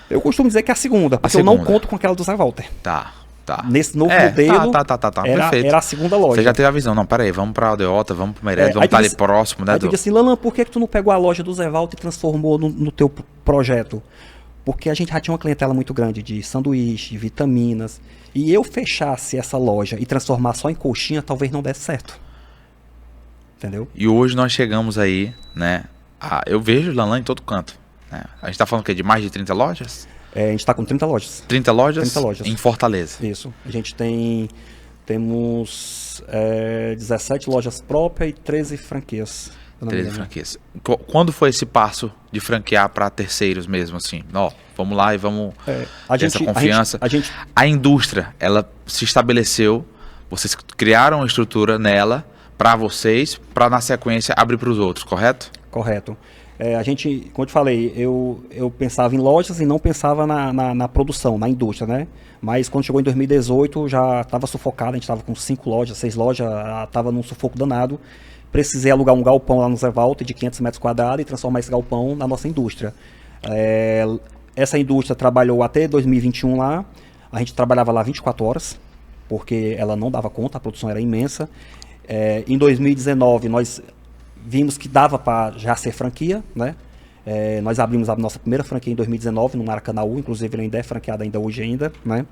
S2: Eu costumo dizer que é a segunda, porque eu não conto com aquela do Zé Walter.
S1: Tá.
S2: Nesse novo modelo,
S1: perfeito.
S2: Era a segunda loja.
S1: Você já teve a visão, não, peraí, vamos pra Aldeota, vamos pro Meireles, vamos estar ali próximo, né?
S2: Aí tu disse assim, Lalan, por que tu não pegou a loja do Zé Walter e transformou no teu projeto? Porque a gente já tinha uma clientela muito grande de sanduíche, vitaminas, e eu fechasse essa loja e transformar só em coxinha, talvez não desse certo. Entendeu?
S1: E hoje nós chegamos aí, né? Eu vejo o Lalan em todo canto. Né? A gente tá falando o quê? De mais de 30 lojas?
S2: A gente está com 30 lojas.
S1: 30 lojas?
S2: 30 lojas.
S1: Em Fortaleza.
S2: Isso. A gente temos 17 lojas próprias e 13 franquias.
S1: 13 franquias. Quando foi esse passo de franquear para terceiros mesmo, assim? Vamos lá e vamos ter essa confiança. A indústria, ela se estabeleceu, vocês criaram uma estrutura nela para vocês, para na sequência abrir para os outros, correto?
S2: Correto. A gente, como eu te falei, eu pensava em lojas e não pensava na produção, na indústria, né? Mas quando chegou em 2018, já estava sufocado, a gente estava com 5 lojas, 6 lojas, estava num sufoco danado. Precisei alugar um galpão lá no Zé Walter de 500 metros quadrados e transformar esse galpão na nossa indústria. Essa indústria trabalhou até 2021 lá, a gente trabalhava lá 24 horas, porque ela não dava conta, a produção era imensa. Em 2019, nós vimos que dava para já ser franquia, né? Nós abrimos a nossa primeira franquia em 2019 no Maracanaú, inclusive ele ainda é franqueado ainda hoje ainda, né?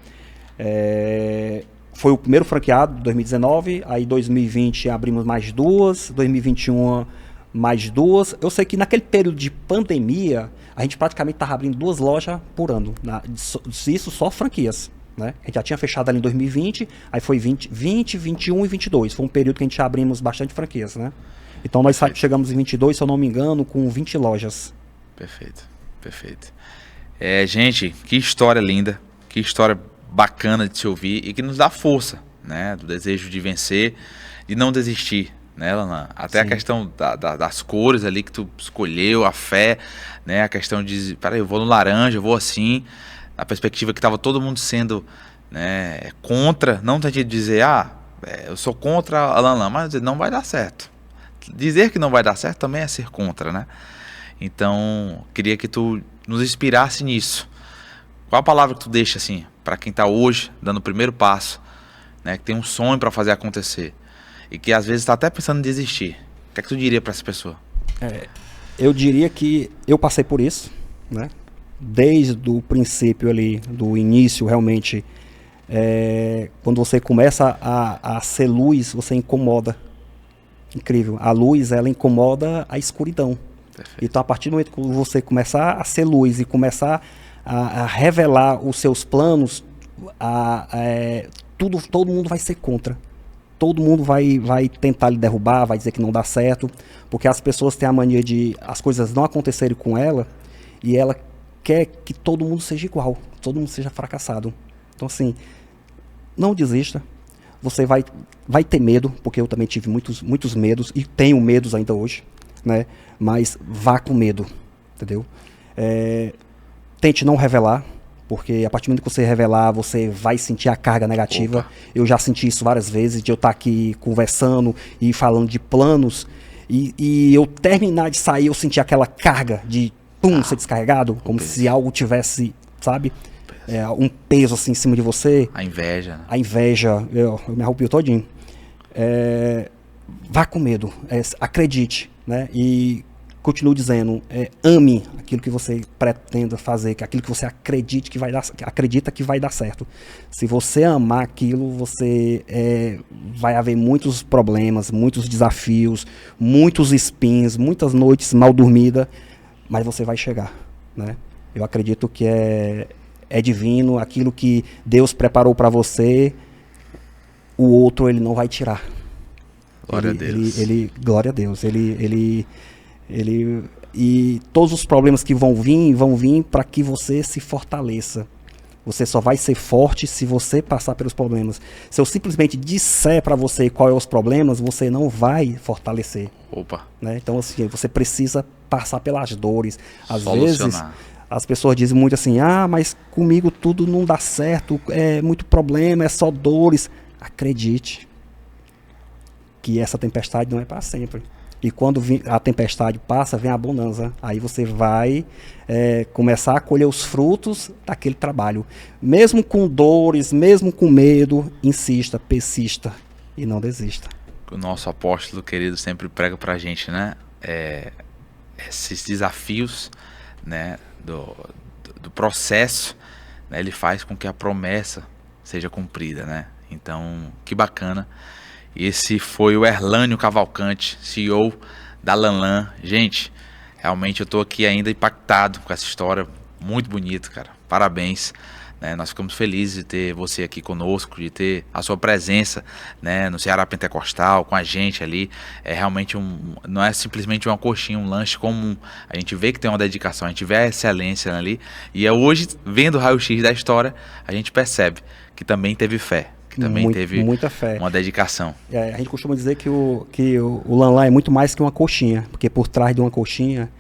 S2: Foi o primeiro franqueado de 2019, aí 2020 abrimos mais 2, 2021 mais 2. Eu sei que naquele período de pandemia, a gente praticamente estava abrindo 2 lojas por ano, isso só franquias. Né? A gente já tinha fechado ali em 2020, aí foi 20, 21 e 22. Foi um período que a gente abrimos bastante franquias, né? Então nós chegamos em 22, se eu não me engano, com 20 lojas.
S1: Perfeito. Gente, que história linda, que história bacana de se ouvir e que nos dá força, né? Do desejo de vencer, de não desistir, né, Lalan? Até Sim. A questão das cores ali que tu escolheu, a fé, né? A questão de, peraí, eu vou no laranja, eu vou assim, a perspectiva que estava todo mundo sendo, né, contra, não tem de dizer, eu sou contra a Lalan, mas não vai dar certo. Dizer que não vai dar certo também é ser contra, né? Então, queria que tu nos inspirasse nisso. Qual a palavra que tu deixa, assim, para quem está hoje dando o primeiro passo, né, que tem um sonho para fazer acontecer e que às vezes está até pensando em desistir? O que é que tu diria para essa pessoa?
S2: Eu diria que eu passei por isso, né? Desde o princípio ali, do início, realmente, quando você começa a ser luz, você incomoda. Incrível. A luz, ela incomoda a escuridão. Perfeito. Então, a partir do momento que você começar a ser luz e começar a revelar os seus planos, todo mundo vai ser contra. Todo mundo vai tentar lhe derrubar, vai dizer que não dá certo, porque as pessoas têm a mania de as coisas não acontecerem com ela e ela quer que todo mundo seja igual, todo mundo seja fracassado. Então, assim, não desista. Você vai ter medo, porque eu também tive muitos medos e tenho medos ainda hoje, né? Mas vá com medo, entendeu? Tente não revelar, porque a partir do momento que você revelar, você vai sentir a carga negativa. Opa. Eu já senti isso várias vezes, de eu estar aqui conversando e falando de planos, e eu terminar de sair, eu sentir aquela carga de ser descarregado, como se algo tivesse, sabe? um peso assim em cima de você.
S1: A inveja. Né?
S2: A inveja, eu me arrepio todinho. Vá com medo, acredite, né? E continuo dizendo, ame aquilo que você pretenda fazer, aquilo que você acredita que vai dar certo. Se você amar aquilo, você vai haver muitos problemas, muitos desafios, muitos espinhos, muitas noites mal dormidas, mas você vai chegar, né? Eu acredito que é divino, aquilo que Deus preparou para você, o outro ele não vai tirar.
S1: Glória a Deus.
S2: Glória a Deus. E todos os problemas que vão vir para que você se fortaleça. Você só vai ser forte se você passar pelos problemas. Se eu simplesmente disser para você qual é os problemas, você não vai fortalecer.
S1: Opa.
S2: Né? Então, assim, você precisa passar pelas dores. Às vezes, as pessoas dizem muito assim, mas comigo tudo não dá certo, é muito problema, é só dores. Acredite que essa tempestade não é para sempre. E quando a tempestade passa, vem a bonança. Aí você vai começar a colher os frutos daquele trabalho. Mesmo com dores, mesmo com medo, insista, persista e não desista.
S1: O nosso apóstolo querido sempre prega pra gente, né? Esses desafios, né? Do processo, né? Ele faz com que a promessa seja cumprida, né? Então, que bacana. Esse foi o Erlânio Cavalcante, CEO da Lanlan. Gente, realmente eu tô aqui ainda impactado com essa história. Muito bonito, cara. Parabéns. Né? Nós ficamos felizes de ter você aqui conosco, de ter a sua presença, né, no Ceará Pentecostal, com a gente ali. É realmente não é simplesmente uma coxinha, um lanche comum. A gente vê que tem uma dedicação, a gente vê a excelência ali. E hoje, vendo o raio-x da história, a gente percebe que também teve fé. Que também teve
S2: muita fé.
S1: Uma dedicação.
S2: A gente costuma dizer que o Lanlan é muito mais que uma coxinha, porque por trás de uma coxinha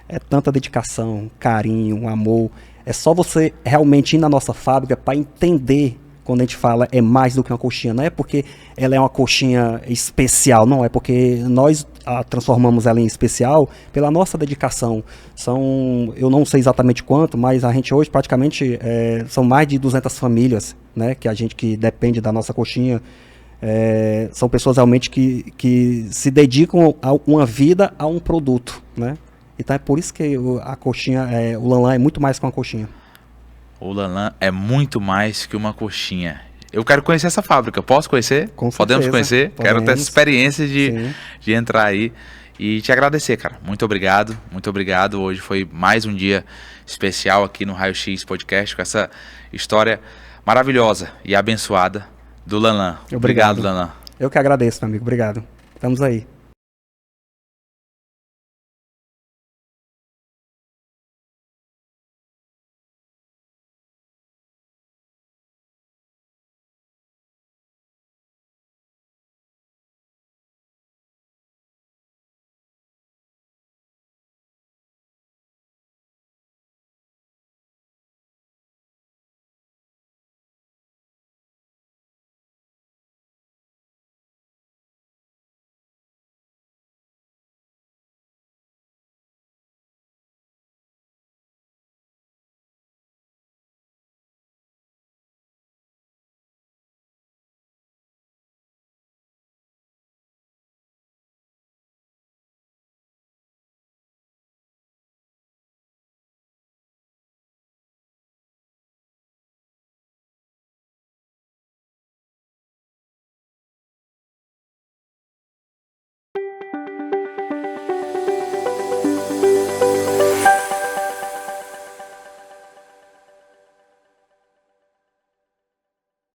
S2: é tanta dedicação, carinho, amor. É só você realmente ir na nossa fábrica para entender quando a gente fala é mais do que uma coxinha. Não é porque ela é uma coxinha especial, não. É porque nós a transformamos ela em especial pela nossa dedicação. Eu não sei exatamente quanto, mas a gente hoje praticamente são mais de 200 famílias, né, que depende da nossa coxinha. São pessoas realmente que se dedicam a uma vida a um produto, né? Então é por isso que a coxinha, o Lanlan é muito mais que uma coxinha.
S1: O Lanlan é muito mais que uma coxinha. Eu quero conhecer essa fábrica. Posso conhecer?
S2: Com certeza.
S1: Podemos conhecer?
S2: Podemos.
S1: Quero ter essa experiência de entrar aí e te agradecer, cara. Muito obrigado. Muito obrigado. Hoje foi mais um dia especial aqui no Raio X Podcast com essa história maravilhosa e abençoada do Lanlan. Obrigado, Lanlan.
S2: Eu que agradeço, meu amigo. Obrigado. Estamos aí.